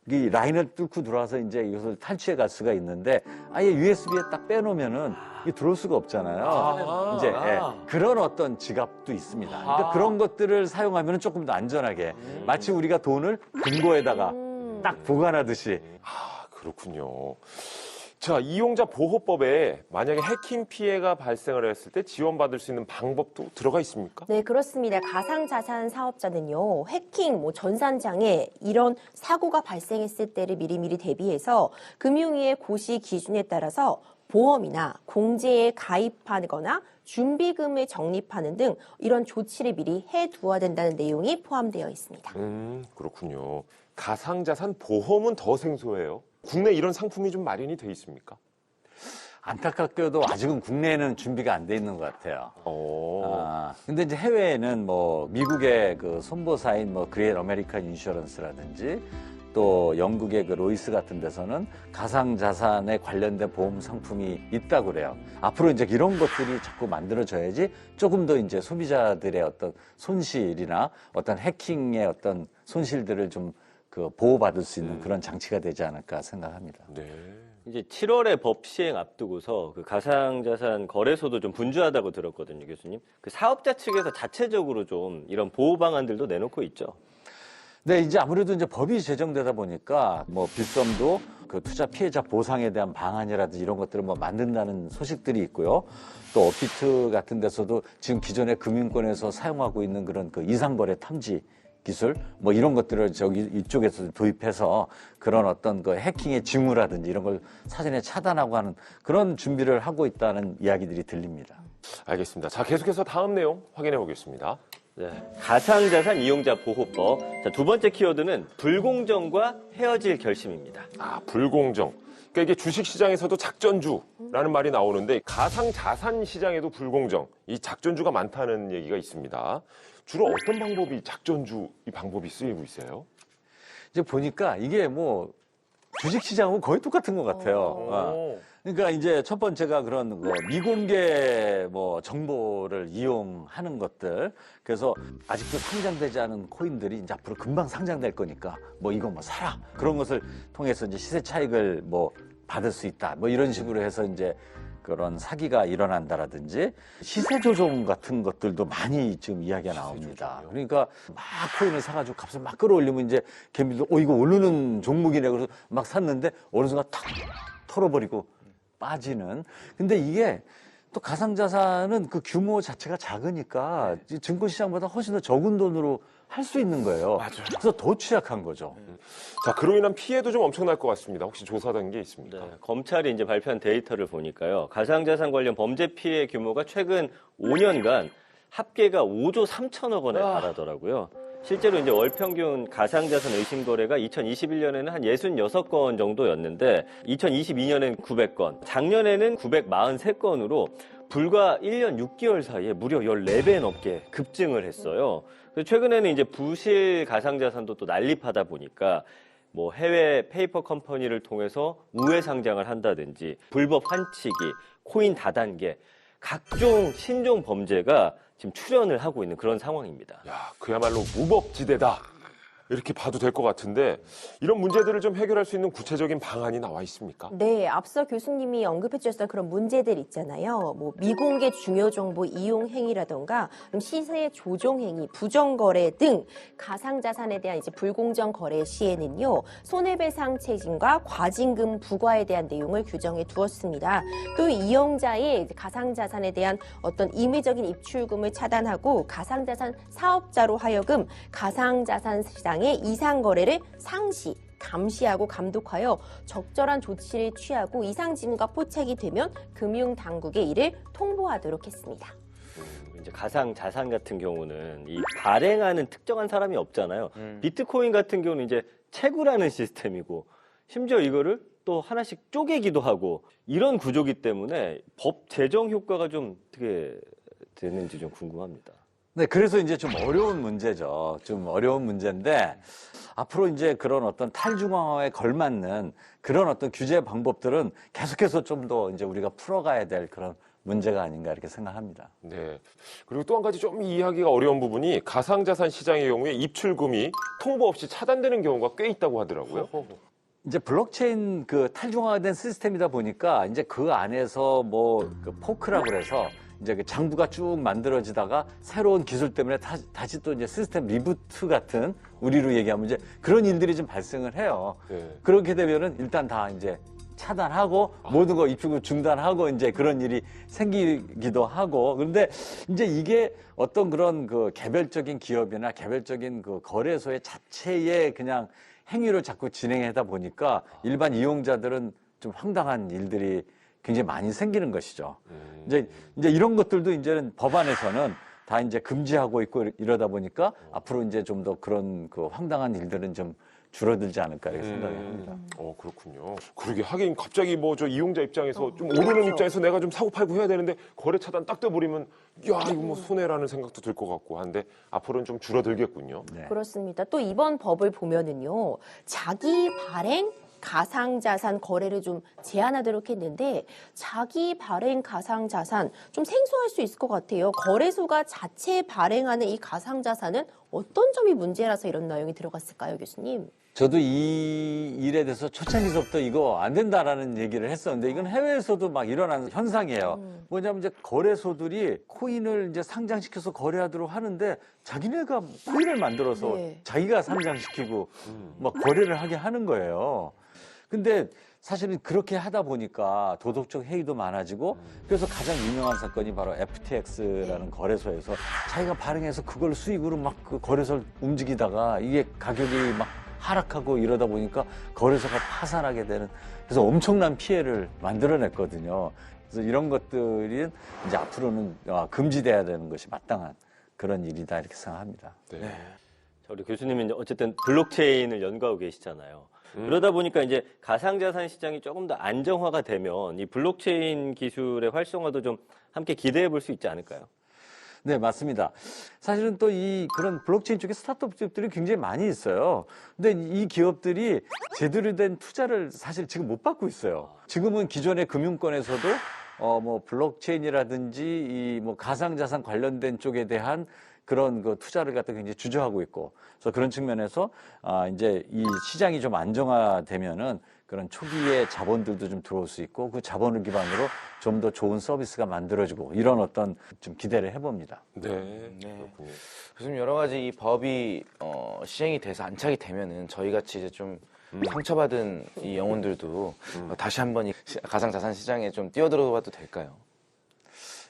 이 라인을 뚫고 들어와서 이제 이것을 탈취해 갈 수가 있는데 아예 USB에 딱 빼놓으면은 이게 들어올 수가 없잖아요. 이제 예, 그런 어떤 지갑도 있습니다. 그러니까 그런 것들을 사용하면 조금 더 안전하게 마치 우리가 돈을 금고에다가 딱 보관하듯이. 아, 그렇군요. 자, 이용자 보호법에 만약에 해킹 피해가 발생을 했을 때 지원받을 수 있는 방법도 들어가 있습니까? 네, 그렇습니다. 가상자산 사업자는요, 해킹, 전산장애, 이런 사고가 발생했을 때를 미리미리 대비해서 금융위의 고시 기준에 따라서 보험이나 공제에 가입하거나 준비금을 적립하는 등 이런 조치를 미리 해두어야 된다는 내용이 포함되어 있습니다. 그렇군요. 가상자산 보험은 더 생소해요. 국내 이런 상품이 좀 마련이 돼 있습니까? 안타깝게도 아직은 국내에는 준비가 안 돼 있는 것 같아요. 어. 근데 이제 해외에는 뭐 미국의 그 손보사인 뭐 그레이트 아메리칸 인슈런스라든지 또 영국의 그 로이스 같은 데서는 가상자산에 관련된 보험 상품이 있다고 그래요. 앞으로 이제 이런 것들이 자꾸 만들어져야지 조금 더 이제 소비자들의 어떤 손실이나 어떤 해킹의 어떤 손실들을 좀 그 보호받을 수 있는 그런 장치가 되지 않을까 생각합니다. 네. 이제 7월에 법 시행 앞두고서 그 가상자산 거래소도 좀 분주하다고 들었거든요, 교수님. 그 사업자 측에서 자체적으로 좀 이런 보호 방안들도 내놓고 있죠. 네, 이제 아무래도 이제 법이 제정되다 보니까 뭐 빌썸도 그 투자 피해자 보상에 대한 방안이라든지 이런 것들을 뭐 만든다는 소식들이 있고요. 또 업비트 같은 데서도 지금 기존의 금융권에서 사용하고 있는 그런 그 이상거래 탐지 기술 뭐 이런 것들을 저기 이쪽에서 도입해서 그런 어떤 그 해킹의 징후라든지 이런 걸 사전에 차단하고 하는 그런 준비를 하고 있다는 이야기들이 들립니다. 알겠습니다. 자, 계속해서 다음 내용 확인해 보겠습니다. 네, 가상자산 이용자 보호법. 자, 두 번째 키워드는 불공정과 헤어질 결심입니다. 아, 불공정. 그러니까 이게 주식시장에서도 작전주라는 말이 나오는데 가상자산 시장에도 불공정, 이 작전주가 많다는 얘기가 있습니다. 주로 어떤 방법이 작전주 이 방법이 쓰이고 있어요? 이제 보니까 이게 뭐 주식시장하고 거의 똑같은 것 같아요. 그러니까 이제 첫 번째가 그런 뭐 미공개 뭐 정보를 이용하는 것들. 그래서 아직도 상장되지 않은 코인들이 이제 앞으로 금방 상장될 거니까 뭐 이거 뭐 사라. 그런 것을 통해서 이제 시세 차익을 뭐 받을 수 있다. 뭐 이런 식으로 해서 이제 그런 사기가 일어난다라든지 시세 조종 같은 것들도 많이 지금 이야기가 나옵니다. 그러니까 막 코인을 사가지고 값을 막 끌어올리면 이제 개미도 이거 오르는 종목이네 그래서 막 샀는데 어느 순간 탁 털어버리고 빠지는. 근데 이게 또 가상자산은 그 규모 자체가 작으니까 증권시장보다 훨씬 더 적은 돈으로 할 수 있는 거예요. 맞아요. 그래서 더 취약한 거죠. 자, 그로 인한 피해도 좀 엄청날 것 같습니다. 혹시 조사된 게 있습니까? 네, 검찰이 이제 발표한 데이터를 보니까요. 가상자산 관련 범죄 피해 규모가 최근 5년간 합계가 5조 3천억 원에 달하더라고요. 실제로 이제 월 평균 가상자산 의심 거래가 2021년에는 한 66건 정도였는데 2022년에는 900건, 작년에는 943건으로 불과 1년 6개월 사이에 무려 14배 넘게 급증을 했어요. 그래서 최근에는 이제 부실 가상자산도 또 난립하다 보니까 뭐 해외 페이퍼 컴퍼니를 통해서 우회 상장을 한다든지 불법 환치기, 코인 다단계, 각종 신종 범죄가 지금 출현을 하고 있는 그런 상황입니다. 야, 그야말로 무법지대다. 이렇게 봐도 될 것 같은데 이런 문제들을 좀 해결할 수 있는 구체적인 방안이 나와 있습니까? 네, 앞서 교수님이 언급해 주셨던 그런 문제들 있잖아요. 뭐 미공개 중요 정보 이용 행위라던가 시세 조종 행위, 부정 거래 등 가상 자산에 대한 이제 불공정 거래 시에는요. 손해배상 책임과 과징금 부과에 대한 내용을 규정해 두었습니다. 또 이용자의 가상 자산에 대한 어떤 임의적인 입출금을 차단하고 가상 자산 사업자로 하여금 가상 자산 시장 의 이상 거래를 상시, 감시하고 감독하여 적절한 조치를 취하고 이상 징후가 포착이 되면 금융 당국에 이를 통보하도록 했습니다. 이제 가상 자산 같은 경우는 이 발행하는 특정한 사람이 없잖아요. 비트코인 같은 경우는 이제 채굴하는 시스템이고 심지어 이거를 또 하나씩 쪼개기도 하고 이런 구조기 때문에 법 제정 효과가 좀 어떻게 되는지 좀 궁금합니다. 네, 그래서 이제 좀 어려운 문제죠. 좀 어려운 문제인데 앞으로 이제 그런 어떤 탈중앙화에 걸맞는 그런 어떤 규제 방법들은 계속해서 좀 더 이제 우리가 풀어가야 될 그런 문제가 아닌가 이렇게 생각합니다. 네. 그리고 또 한 가지 좀 이해하기가 어려운 부분이 가상자산 시장의 경우에 입출금이 통보 없이 차단되는 경우가 꽤 있다고 하더라고요. 이제 블록체인 그 탈중앙화된 시스템이다 보니까 이제 그 안에서 뭐 그 포크라고 그래서 이제 그 장부가 쭉 만들어지다가 새로운 기술 때문에 다시 또 이제 시스템 리부트 같은 우리로 얘기하면 이제 그런 일들이 좀 발생을 해요. 네. 그렇게 되면은 일단 다 이제 차단하고 모든 거 입출금 중단하고 이제 그런 일이 생기기도 하고 그런데 이제 이게 어떤 그런 그 개별적인 기업이나 개별적인 그 거래소의 자체의 그냥 행위를 자꾸 진행하다 보니까 일반 이용자들은 좀 황당한 일들이 굉장히 많이 생기는 것이죠. 이제 이런 것들도 이제는 법안에서는 다 이제 금지하고 있고 이러다 보니까 앞으로 이제 좀 더 그런 그 황당한 일들은 좀 줄어들지 않을까 이렇게 생각을 합니다. 그렇군요. 그러게 하긴 갑자기 뭐 저 이용자 입장에서 좀 오르는 입장에서 내가 좀 사고 팔고 해야 되는데 거래 차단 딱 떼버리면 야 이거 뭐 손해라는 생각도 들 것 같고 한데 앞으로는 좀 줄어들겠군요. 네. 그렇습니다. 또 이번 법을 보면은요, 자기 발행 가상자산 거래를 좀 제한하도록 했는데 자기 발행 가상자산 좀 생소할 수 있을 것 같아요. 거래소가 자체 발행하는 이 가상자산은 어떤 점이 문제라서 이런 내용이 들어갔을까요, 교수님? 저도 이 일에 대해서 초창기서부터 이거 안 된다라는 얘기를 했었는데 이건 해외에서도 막 일어나는 현상이에요. 뭐냐면 이제 거래소들이 코인을 이제 상장시켜서 거래하도록 하는데 자기네가 코인을 만들어서 네. 자기가 상장시키고 막 거래를 하게 하는 거예요. 근데 사실은 그렇게 하다 보니까 도덕적 해이도 많아지고 그래서 가장 유명한 사건이 바로 FTX라는 거래소에서 자기가 발행해서 그걸 수익으로 막 그 거래소를 움직이다가 이게 가격이 막 하락하고 이러다 보니까 거래소가 파산하게 되는 그래서 엄청난 피해를 만들어냈거든요. 그래서 이런 것들이 이제 앞으로는 금지돼야 되는 것이 마땅한 그런 일이다 이렇게 생각합니다. 네. 자, 우리 교수님은 어쨌든 블록체인을 연구하고 계시잖아요. 그러다 보니까 이제 가상자산 시장이 조금 더 안정화가 되면 이 블록체인 기술의 활성화도 좀 함께 기대해 볼 수 있지 않을까요? 네, 맞습니다. 사실은 또 이 그런 블록체인 쪽에 스타트업 기업들이 굉장히 많이 있어요. 근데 이 기업들이 제대로 된 투자를 사실 지금 못 받고 있어요. 지금은 기존의 금융권에서도 뭐 블록체인이라든지 이 뭐 가상자산 관련된 쪽에 대한 그런 그 투자를 갖다 굉장히 주저하고 있고, 그래서 그런 측면에서 이제 이 시장이 좀 안정화되면은 그런 초기의 자본들도 좀 들어올 수 있고 그 자본을 기반으로 좀 더 좋은 서비스가 만들어지고 이런 어떤 좀 기대를 해봅니다. 네. 네. 그렇군요. 교수님 여러 가지 이 법이 시행이 돼서 안착이 되면은 저희 같이 이제 좀 상처받은 이 영혼들도 다시 한번 이 가상자산 시장에 좀 뛰어들어봐도 될까요?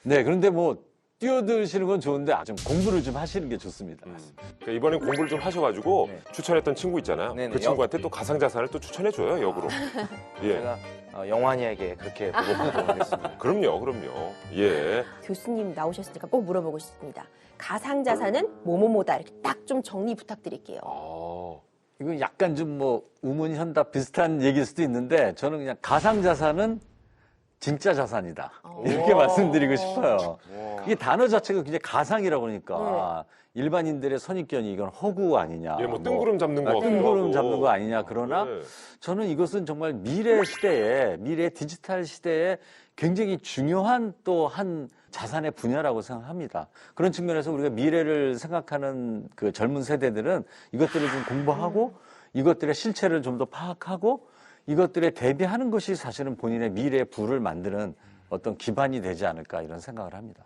네, 그런데 뭐 뛰어드시는 건 좋은데 좀 공부를 좀 하시는 게 좋습니다. 그러니까 이번엔 공부를 좀 하셔가지고 네. 추천했던 친구 있잖아요. 네네. 그 친구한테 또 가상자산을 또 추천해줘요, 역으로. 예. 제가 영환이에게 그렇게 보고하도록 하겠습니다. 그럼요. 예. 교수님 나오셨으니까 꼭 물어보고 싶습니다. 가상자산은 뭐뭐뭐다 이렇게 딱 좀 정리 부탁드릴게요. 이거 약간 좀 뭐 우문현답 비슷한 얘기일 수도 있는데 저는 그냥 가상자산은 진짜 자산이다. 이렇게 말씀드리고 싶어요. 이게 단어 자체가 굉장히 가상이라고 그러니까 일반인들의 선입견이 이건 허구 아니냐. 예, 뭐 뜬구름 잡는 거 같기도 뜬구름 하고. 잡는 거 아니냐. 그러나 네. 저는 이것은 정말 미래 시대에, 미래 디지털 시대에 굉장히 중요한 또 한 자산의 분야라고 생각합니다. 그런 측면에서 우리가 미래를 생각하는 그 젊은 세대들은 이것들을 좀 공부하고 이것들의 실체를 좀 더 파악하고 이것들에 대비하는 것이 사실은 본인의 미래의 부를 만드는 어떤 기반이 되지 않을까 이런 생각을 합니다.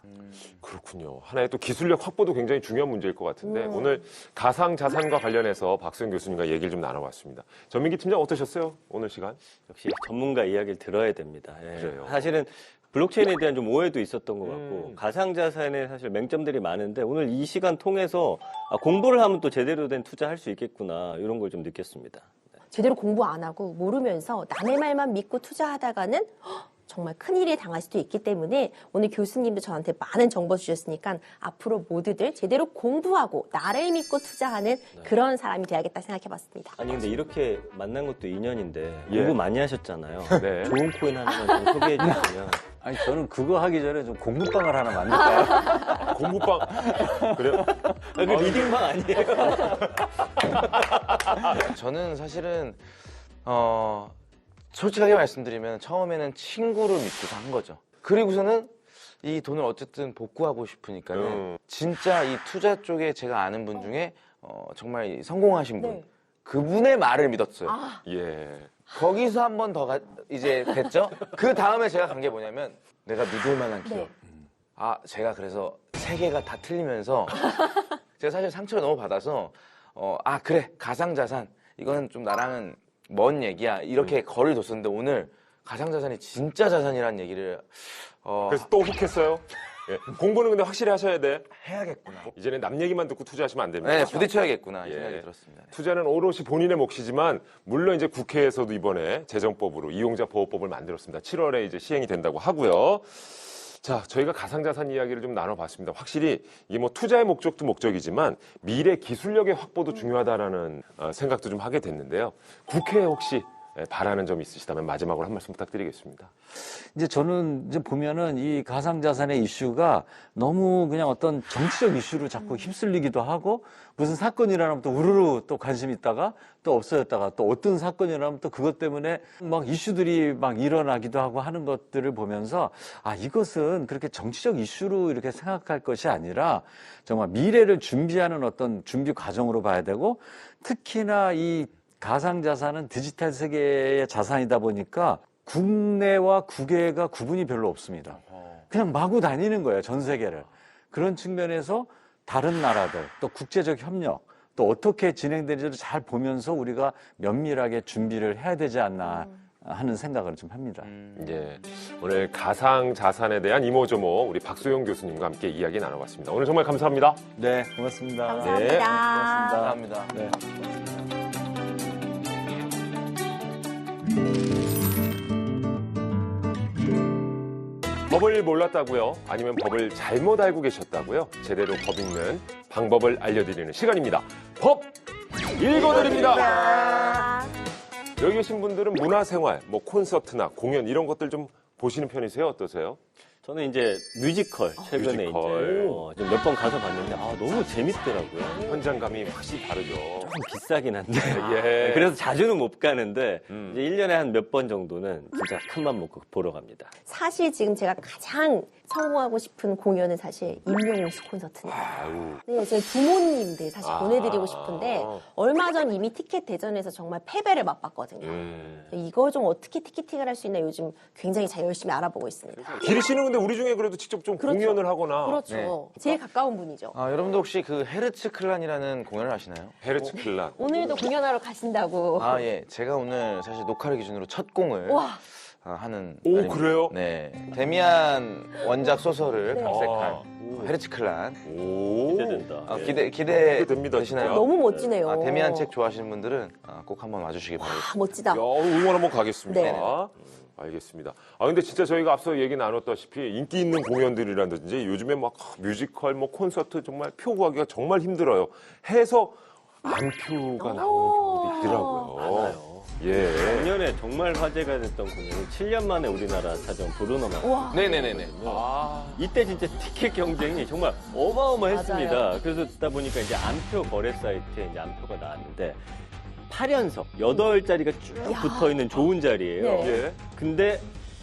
그렇군요. 하나의 또 기술력 확보도 굉장히 중요한 문제일 것 같은데 오늘 가상자산과 관련해서 박수영 교수님과 얘기를 좀 나눠봤습니다. 전민기 팀장 어떠셨어요? 오늘 시간? 역시 전문가 이야기를 들어야 됩니다. 예. 그래요. 사실은 블록체인에 대한 좀 오해도 있었던 것 같고 가상자산에 사실 맹점들이 많은데 오늘 이 시간 통해서 공부를 하면 또 제대로 된 투자할 수 있겠구나 이런 걸 좀 느꼈습니다. 제대로 공부 안 하고 모르면서 남의 말만 믿고 투자하다가는 정말 큰일에 당할 수도 있기 때문에 오늘 교수님도 저한테 많은 정보 주셨으니까 앞으로 모두들 제대로 공부하고 나를 믿고 투자하는 그런 사람이 돼야겠다 생각해봤습니다. 아니 근데 이렇게 만난 것도 인연인데 예. 공부 많이 하셨잖아요. 네. 좋은 코인 하나만 좀 소개해 주시면. 아니 저는 그거 하기 전에 좀 공부방을 하나 만들까요? 공부방 그래요? 그 리딩방 아니에요? 저는 사실은 솔직하게 말씀드리면 처음에는 친구를 믿고서 한 거죠. 그리고서는 이 돈을 어쨌든 복구하고 싶으니까는 진짜 이 투자 쪽에 제가 아는 분 중에 정말 성공하신 분 네. 그분의 말을 믿었어요. 예. 거기서 한 번 더 이제 됐죠. 그 다음에 제가 간 게 뭐냐면 내가 믿을 만한 기업. 네. 아 제가 그래서 세 개가 다 틀리면서 제가 사실 상처를 너무 받아서 아 그래 가상자산 이거는 좀 나랑은 먼 얘기야 이렇게 거리를 뒀었는데 오늘 가상자산이 진짜 자산이라는 얘기를 그래서 또 혹했어요? 예. 공부는 근데 확실히 하셔야 돼. 해야겠구나. 이제는 남 얘기만 듣고 투자하시면 안 됩니다. 네 부딪혀야겠구나 이 예. 생각이 들었습니다. 네. 투자는 오롯이 본인의 몫이지만 물론 이제 국회에서도 이번에 재정법으로 이용자 보호법을 만들었습니다. 7월에 이제 시행이 된다고 하고요. 자, 저희가 가상자산 이야기를 좀 나눠봤습니다. 확실히 이게 뭐 투자의 목적도 목적이지만 미래 기술력의 확보도 중요하다라는 생각도 좀 하게 됐는데요. 국회에 혹시 바라는 점 있으시다면 마지막으로 한 말씀 부탁드리겠습니다. 이제 저는 이제 보면은 이 가상자산의 이슈가 너무 그냥 어떤 정치적 이슈로 자꾸 휩쓸리기도 하고 무슨 사건이 일어나면 또 우르르 또 관심 있다가 또 없어졌다가 또 어떤 사건이 일어나면 또 그것 때문에 막 이슈들이 막 일어나기도 하고 하는 것들을 보면서 아, 이것은 그렇게 정치적 이슈로 이렇게 생각할 것이 아니라 정말 미래를 준비하는 어떤 준비 과정으로 봐야 되고 특히나 이 가상자산은 디지털 세계의 자산이다 보니까 국내와 국외가 구분이 별로 없습니다. 그냥 마구 다니는 거예요, 전 세계를. 그런 측면에서 다른 나라들, 또 국제적 협력, 또 어떻게 진행되는지를 잘 보면서 우리가 면밀하게 준비를 해야 되지 않나 하는 생각을 좀 합니다. 예. 오늘 가상자산에 대한 이모저모 우리 박소영 교수님과 함께 이야기 나눠봤습니다. 오늘 정말 감사합니다. 네, 고맙습니다. 감사합니다. 감사합니다. 네. 법을 몰랐다고요? 아니면 법을 잘못 알고 계셨다고요? 제대로 법 읽는 방법을 알려드리는 시간입니다. 법 읽어드립니다. 여기 계신 분들은 문화생활, 뭐 콘서트나 공연 이런 것들 좀 보시는 편이세요? 어떠세요? 저는 이제 뮤지컬 최근에 뮤지컬. 이제 몇 번 가서 봤는데 아 너무 재밌더라고요. 현장감이 확실히 다르죠. 좀 비싸긴 한데 예. 그래서 자주는 못 가는데 음. 이제 1년에 한 몇 번 정도는 진짜 큰 맘 먹고 보러 갑니다. 사실 지금 제가 가장 성공하고 싶은 공연은 사실 임영웅 씨 콘서트입니다. 아유. 네, 저희 부모님들 사실 아. 보내드리고 싶은데 얼마 전 이미 티켓 대전에서 정말 패배를 맛봤거든요. 이거 좀 어떻게 티켓팅을 할 수 있나 요즘 굉장히 잘 열심히 알아보고 있습니다. 기리 씨는 근데 우리 중에 그래도 직접 좀 그렇죠. 공연을 하거나 그렇죠. 제일 가까운 분이죠. 아, 여러분도 혹시 그 헤르츠 클란이라는 공연을 아시나요? 헤르츠 클란. 오늘도 공연하러 가신다고. 아, 예. 제가 오늘 사실 녹화를 기준으로 첫 공을 와, 하는 오, 날입니다. 그래요? 네. 데미안 원작 소설을 네. 각색한 헤르츠 클란. 오. 기대된다. 기대됩니다, 되시나요? 진짜. 너무 멋지네요. 아, 데미안 책 좋아하시는 분들은 꼭 한번 와주시기 바랍니다. 아, 멋지다. 야, 응원 한번 가겠습니다. 네. 알겠습니다. 아, 근데 진짜 저희가 앞서 얘기 나눴다시피 인기 있는 공연들이라든지 요즘에 막 뮤지컬, 뭐 콘서트 정말 표 구하기가 정말 힘들어요. 해서 안표가 나오는 경우도 있더라고요. 많아요. 예. 작년에 정말 화제가 됐던 공연이 7년 만에 우리나라 찾아온 브루노 마스. 와, 네네네네. 이때 진짜 티켓 경쟁이 정말 어마어마했습니다. 맞아요. 그래서 듣다 보니까 이제 안표 거래 사이트에 이제 안표가 나왔는데 8연석, 8자리가 쭉 야. 붙어 있는 좋은 자리예요. 네. 예. 근데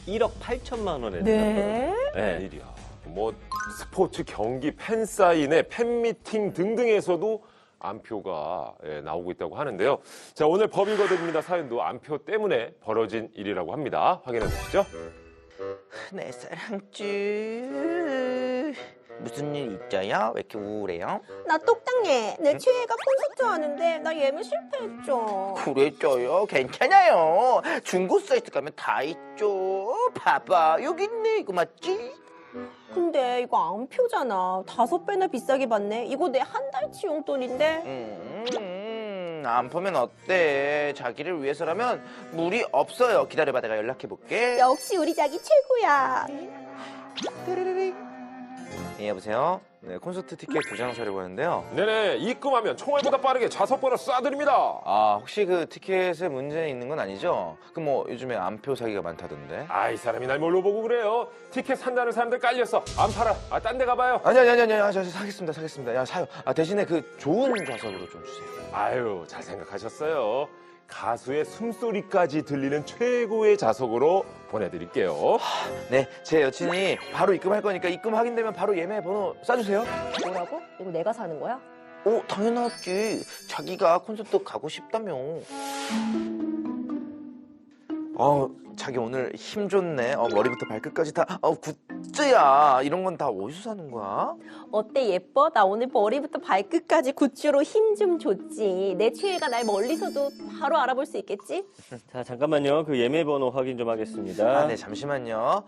1억 8천만 원에 네. 네. 일이야. 뭐 스포츠 경기, 팬 사인회, 팬 미팅 등등에서도 안표가 나오고 있다고 하는데요. 자, 오늘 법 읽어드립니다 사연도 안표 때문에 벌어진 일이라고 합니다. 확인해 보시죠. 내 사랑쭈 무슨 일 있어요? 왜 이렇게 우울해요? 나 똑딱해. 내 최애가 콘서트 하는데 나 예매 실패했죠. 그랬죠요? 괜찮아요. 중고 사이트 가면 다 있죠. 봐봐 여기 있네. 이거 맞지? 근데 이거 안표잖아. 5배나 비싸게 받네. 이거 내 한 달치 용돈인데. 안 보면 어때? 자기를 위해서라면 무리 없어요. 기다려봐, 내가 연락해볼게. 역시 우리 자기 최고야. 예, 여보세요? 네, 콘서트 티켓 2장 사려고 하는데요. 네네, 입금하면 총알보다 빠르게 좌석번호 쏴드립니다. 아, 혹시 그 티켓에 문제 있는 건 아니죠? 그 뭐 요즘에 암표 사기가 많다던데. 이 사람이 날 뭘로 보고 그래요? 티켓 산다는 사람들 깔렸어. 안 팔아. 딴 데 가봐요. 아니, 저 사겠습니다. 야, 사요. 대신에 그 좋은 좌석으로 좀 주세요. 아유, 잘 생각하셨어요. 가수의 숨소리까지 들리는 최고의 좌석으로 보내드릴게요. 네, 제 여친이 바로 입금할 거니까 입금 확인되면 바로 예매 번호 쏴주세요. 뭐라고? 이거 내가 사는 거야? 당연하지. 자기가 콘서트 가고 싶다며. 자기 오늘 힘 좋네. 머리부터 발끝까지 다 굿즈야. 이런 건 다 어디서 사는 거야? 어때 예뻐? 나 오늘 머리부터 발끝까지 굿즈로 힘 좀 줬지. 내 최애가 날 멀리서도 바로 알아볼 수 있겠지? 자, 잠깐만요. 그 예매 번호 확인 좀 하겠습니다. 네, 잠시만요.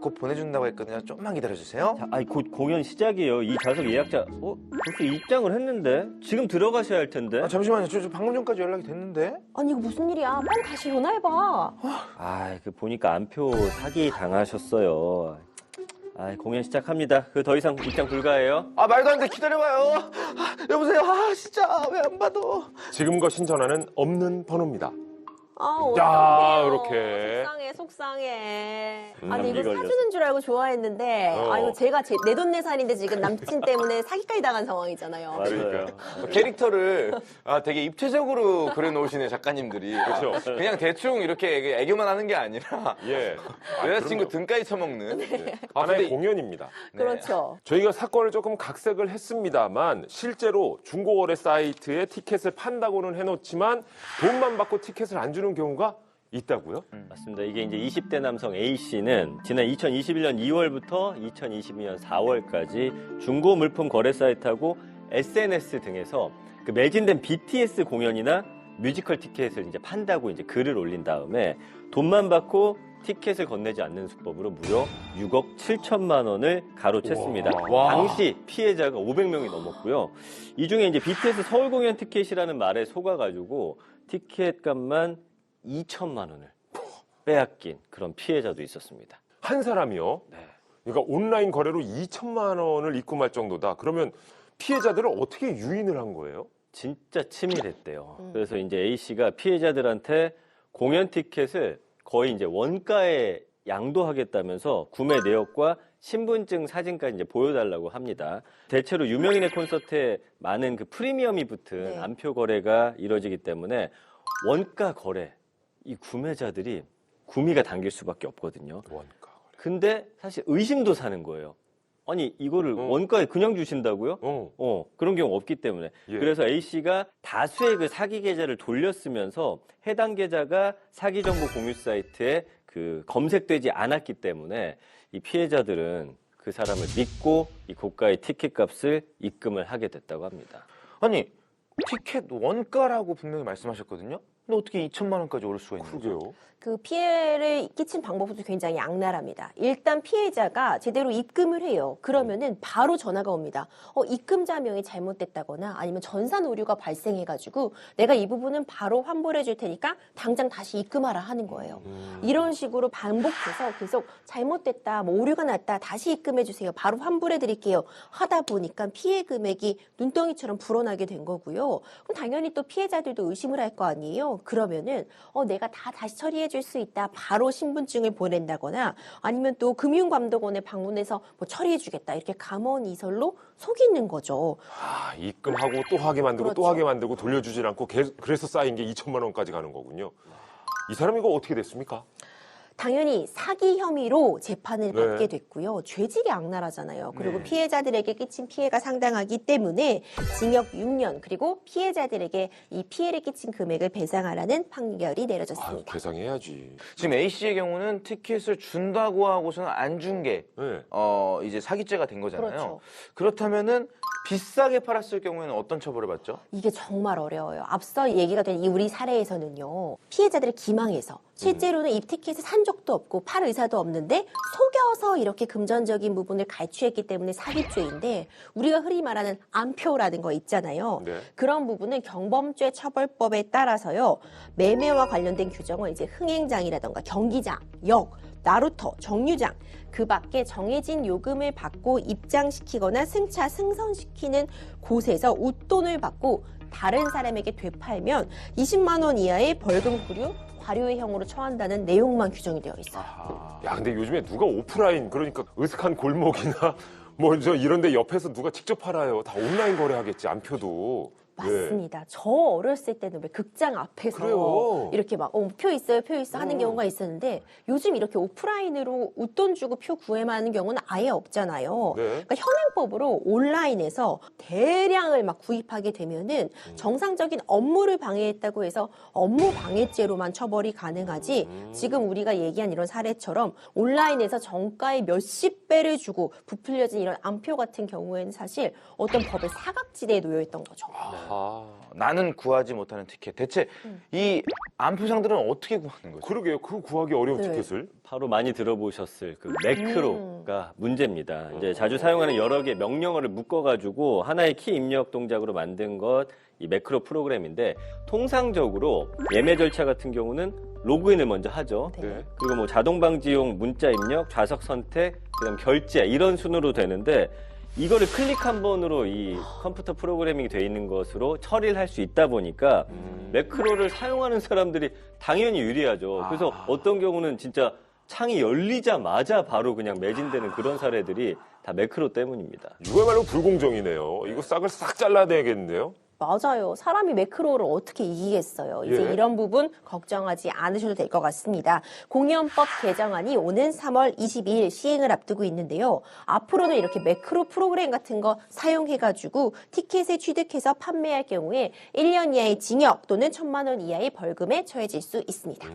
곧 보내준다고 했거든요. 조금만 기다려주세요. 자, 곧 공연 시작이에요. 이 좌석 예약자, 벌써 입장을 했는데? 지금 들어가셔야 할 텐데? 잠시만요. 저 방금 전까지 연락이 됐는데. 아니 이거 무슨 일이야? 빨리 다시 전화해봐. 보니까 안표 사기 당하셨어요. 공연 시작합니다. 더 이상 입장 불가해요. 말도 안 돼. 기다려봐요. 여보세요. 진짜 왜 안 받아? 지금 거신 전화는 없는 번호입니다. 어떡해요. 이렇게. 속상해. 감기 아니 이거 걸렸어. 사주는 줄 알고 좋아했는데 이거 제가 내돈내산인데 지금 남친 때문에 사기까지 당한 상황이잖아요. 맞아요. 캐릭터를 되게 입체적으로 그려놓으시네 작가님들이. 그렇죠. 그냥 대충 이렇게 애교만 하는 게 아니라 예. 여자친구 그럼요. 등까지 쳐먹는. 하나의 근데 공연입니다. 그렇죠. 저희가 사건을 조금 각색을 했습니다만 실제로 중고거래 사이트에 티켓을 판다고는 해놓지만 돈만 받고 티켓을 안 주는 경우가 있다고요? 맞습니다. 이게 이제 20대 남성 A씨는 지난 2021년 2월부터 2022년 4월까지 중고 물품 거래 사이트하고 SNS 등에서 그 매진된 BTS 공연이나 뮤지컬 티켓을 이제 판다고 이제 글을 올린 다음에 돈만 받고 티켓을 건네지 않는 수법으로 무려 6억 7천만 원을 가로챘습니다. 와. 당시 피해자가 500명이 넘었고요. 이 중에 이제 BTS 서울 공연 티켓이라는 말에 속아가지고 티켓 값만 2천만 원을 빼앗긴 그런 피해자도 있었습니다. 한 사람이요? 네. 그러니까 온라인 거래로 2천만 원을 입금할 정도다. 그러면 피해자들을 어떻게 유인을 한 거예요? 진짜 치밀했대요. 그래서 이제 A씨가 피해자들한테 공연 티켓을 거의 이제 원가에 양도하겠다면서 구매 내역과 신분증 사진까지 이제 보여달라고 합니다. 대체로 유명인의 콘서트에 많은 그 프리미엄이 붙은 네. 안표 거래가 이루어지기 때문에 원가 거래, 이 구매자들이 구미가 당길 수밖에 없거든요. 원가 거래. 근데 사실 의심도 사는 거예요. 아니 이거를 원가에 그냥 주신다고요? 그런 경우 없기 때문에. 예. 그래서 A씨가 다수의 그 사기 계좌를 돌렸으면서 해당 계좌가 사기 정보 공유 사이트에 그 검색되지 않았기 때문에 이 피해자들은 그 사람을 믿고 이 고가의 티켓 값을 입금을 하게 됐다고 합니다. 아니 티켓 원가라고 분명히 말씀하셨거든요. 근데 어떻게 2천만 원까지 오를 수가 있는 거죠? 그러게요. 그 피해를 끼친 방법도 굉장히 악랄합니다. 일단 피해자가 제대로 입금을 해요. 그러면은 바로 전화가 옵니다. 입금자 명이 잘못됐다거나 아니면 전산 오류가 발생해가지고 내가 이 부분은 바로 환불해 줄 테니까 당장 다시 입금하라 하는 거예요. 이런 식으로 반복해서 계속 잘못됐다, 뭐 오류가 났다, 다시 입금해 주세요. 바로 환불해 드릴게요. 하다 보니까 피해 금액이 눈덩이처럼 불어나게 된 거고요. 그럼 당연히 또 피해자들도 의심을 할 거 아니에요. 그러면은 내가 다 다시 처리해 줄 수 있다. 바로 신분증을 보낸다거나 아니면 또 금융감독원에 방문해서 뭐 처리해 주겠다. 이렇게 감언이설로 속이는 거죠. 입금하고 또 하게 만들고 또 그렇죠. 하게 만들고 돌려주질 않고 그래서 쌓인 게 2천만 원까지 가는 거군요. 이 사람 이거 어떻게 됐습니까? 당연히 사기 혐의로 재판을 네. 받게 됐고요. 죄질이 악랄하잖아요. 그리고 네. 피해자들에게 끼친 피해가 상당하기 때문에 징역 6년 그리고 피해자들에게 이 피해를 끼친 금액을 배상하라는 판결이 내려졌습니다. 배상해야지. 지금 A 씨의 경우는 티켓을 준다고 하고서는 안 준 게 네. 이제 사기죄가 된 거잖아요. 그렇죠. 그렇다면은 비싸게 팔았을 경우에는 어떤 처벌을 받죠? 이게 정말 어려워요. 앞서 얘기가 된 이 우리 사례에서는요. 피해자들을 기망해서 실제로는 이 티켓을 산 적도 없고 팔 의사도 없는데 속여서 이렇게 금전적인 부분을 갈취했기 때문에 사기죄인데 우리가 흔히 말하는 암표라는 거 있잖아요. 네. 그런 부분은 경범죄 처벌법에 따라서요. 매매와 관련된 규정은 이제 흥행장이라던가 경기장, 역, 나루터, 정류장 그 밖에 정해진 요금을 받고 입장시키거나 승차 승선시키는 곳에서 웃돈을 받고 다른 사람에게 되팔면 20만 원 이하의 벌금 구류, 과료의형으로 처한다는 내용만 규정이 되어 있어요. 야, 근데 요즘에 누가 오프라인, 그러니까 으슥한 골목이나 뭐 저 이런 데 옆에서 누가 직접 팔아요. 다 온라인 거래하겠지, 암표도. 맞습니다. 저 어렸을 때는 왜 극장 앞에서 그래요. 이렇게 막 표 있어요, 표 있어 하는 경우가 있었는데 요즘 이렇게 오프라인으로 웃돈 주고 표 구매하는 경우는 아예 없잖아요. 네. 그러니까 현행법으로 온라인에서 대량을 막 구입하게 되면은 정상적인 업무를 방해했다고 해서 업무 방해죄로만 처벌이 가능하지 지금 우리가 얘기한 이런 사례처럼 온라인에서 정가의 몇십 배를 주고 부풀려진 이런 암표 같은 경우에는 사실 어떤 법의 사각지대에 놓여 있던 거죠. 나는 구하지 못하는 티켓. 대체 이 암표상들은 어떻게 구하는 거죠? 그러게요. 그 구하기 어려운 네. 티켓을. 바로 많이 들어보셨을 그 매크로가 문제입니다. 이제 자주 사용하는 여러 개의 명령어를 묶어가지고 하나의 키 입력 동작으로 만든 것, 이 매크로 프로그램인데 통상적으로 예매 절차 같은 경우는 로그인을 먼저 하죠. 네. 그리고 뭐 자동 방지용 문자 입력, 좌석 선택, 그다음 결제 이런 순으로 되는데 이거를 클릭 한 번으로 이 컴퓨터 프로그래밍이 돼 있는 것으로 처리를 할 수 있다 보니까 매크로를 사용하는 사람들이 당연히 유리하죠. 그래서 어떤 경우는 진짜 창이 열리자마자 바로 그냥 매진되는 그런 사례들이 다 매크로 때문입니다. 이거야말로 불공정이네요. 이거 싹을 싹 잘라내야겠는데요. 맞아요. 사람이 매크로를 어떻게 이기겠어요. 이제 예. 이런 부분 걱정하지 않으셔도 될 것 같습니다. 공연법 개정안이 오는 3월 22일 시행을 앞두고 있는데요. 앞으로는 이렇게 매크로 프로그램 같은 거 사용해가지고 티켓을 취득해서 판매할 경우에 1년 이하의 징역 또는 1,000만 원 이하의 벌금에 처해질 수 있습니다.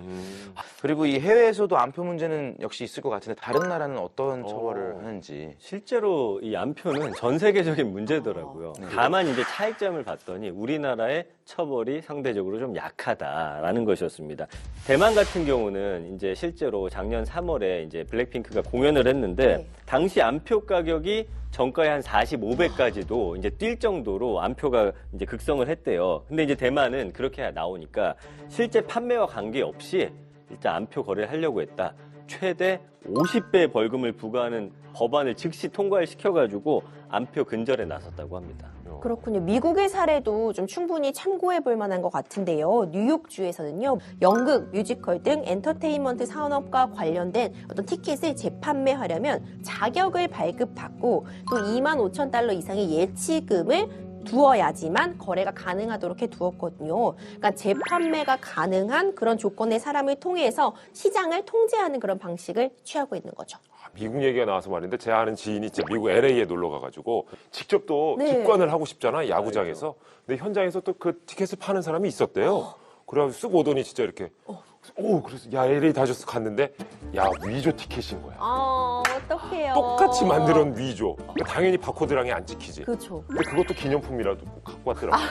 그리고 이 해외에서도 암표 문제는 역시 있을 것 같은데 다른 나라는 어떤 처벌을 하는지. 실제로 이 암표는 전 세계적인 문제더라고요. 다만 이제 차이점을 봤더니 우리나라의 처벌이 상대적으로 좀 약하다라는 것이었습니다. 대만 같은 경우는 이제 실제로 작년 3월에 이제 블랙핑크가 공연을 했는데 네. 당시 암표 가격이 정가의 한 45배까지도 이제 뛸 정도로 암표가 이제 극성을 했대요. 근데 이제 대만은 그렇게 나오니까 실제 판매와 관계없이 일단 암표 거래를 하려고 했다. 최대 50배 벌금을 부과하는 법안을 즉시 통과를 시켜가지고 암표 근절에 나섰다고 합니다. 그렇군요. 미국의 사례도 좀 충분히 참고해 볼 만한 것 같은데요. 뉴욕주에서는요, 연극, 뮤지컬 등 엔터테인먼트 산업과 관련된 어떤 티켓을 재판매하려면 자격을 발급받고 또 25,000달러 이상의 예치금을 두어야지만 거래가 가능하도록 해두었거든요. 그러니까 재판매가 가능한 그런 조건의 사람을 통해서 시장을 통제하는 그런 방식을 취하고 있는 거죠. 미국 얘기가 나와서 말인데 제 아는 지인이 진짜 미국 LA에 놀러 가가지고 직접 또 네. 직관을 하고 싶잖아, 야구장에서. 근데 현장에서 또 그 티켓을 파는 사람이 있었대요. 그래가지고 쓱 오더니 진짜 이렇게 그래서 야, LA 다저스 갔는데 야, 위조 티켓인 거야. 어떡해요. 똑같이 만들어온 위조. 당연히 바코드랑이 안 찍히지. 그렇죠. 근데 그것도 기념품이라도 꼭 갖고 왔더라고요.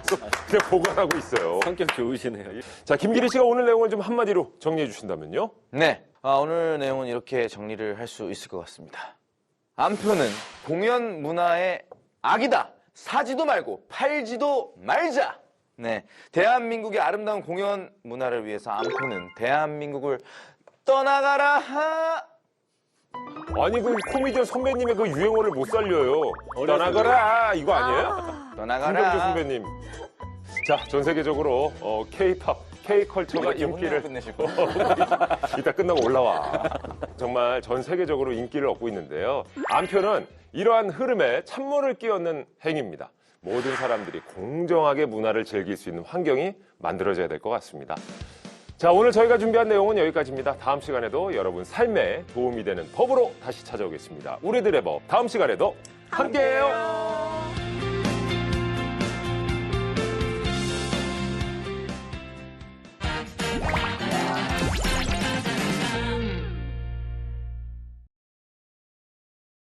그래서 그냥 보관하고 있어요. 성격 좋으시네요. 자, 김기리 씨가 오늘 내용을 좀 한마디로 정리해 주신다면요? 네. 오늘 내용은 이렇게 정리를 할 수 있을 것 같습니다. 암표는 공연 문화의 악이다. 사지도 말고 팔지도 말자. 네. 대한민국의 아름다운 공연 문화를 위해서 암표는 대한민국을 떠나가라. 아니, 그 코미디언 선배님의 그 유행어를 못 살려요. 떠나가라, 이거 아니에요? 김병재 떠나가라. 선배님. 자, 전 세계적으로 K-팝, K-컬처가 인기를 끝내실 거. 이따 끝나고 올라와. 정말 전 세계적으로 인기를 얻고 있는데요. 암표는 이러한 흐름에 찬물을 끼얹는 행위입니다. 모든 사람들이 공정하게 문화를 즐길 수 있는 환경이 만들어져야 될 것 같습니다. 자, 오늘 저희가 준비한 내용은 여기까지입니다. 다음 시간에도 여러분 삶에 도움이 되는 법으로 다시 찾아오겠습니다. 우리들의 법, 다음 시간에도 함께해요.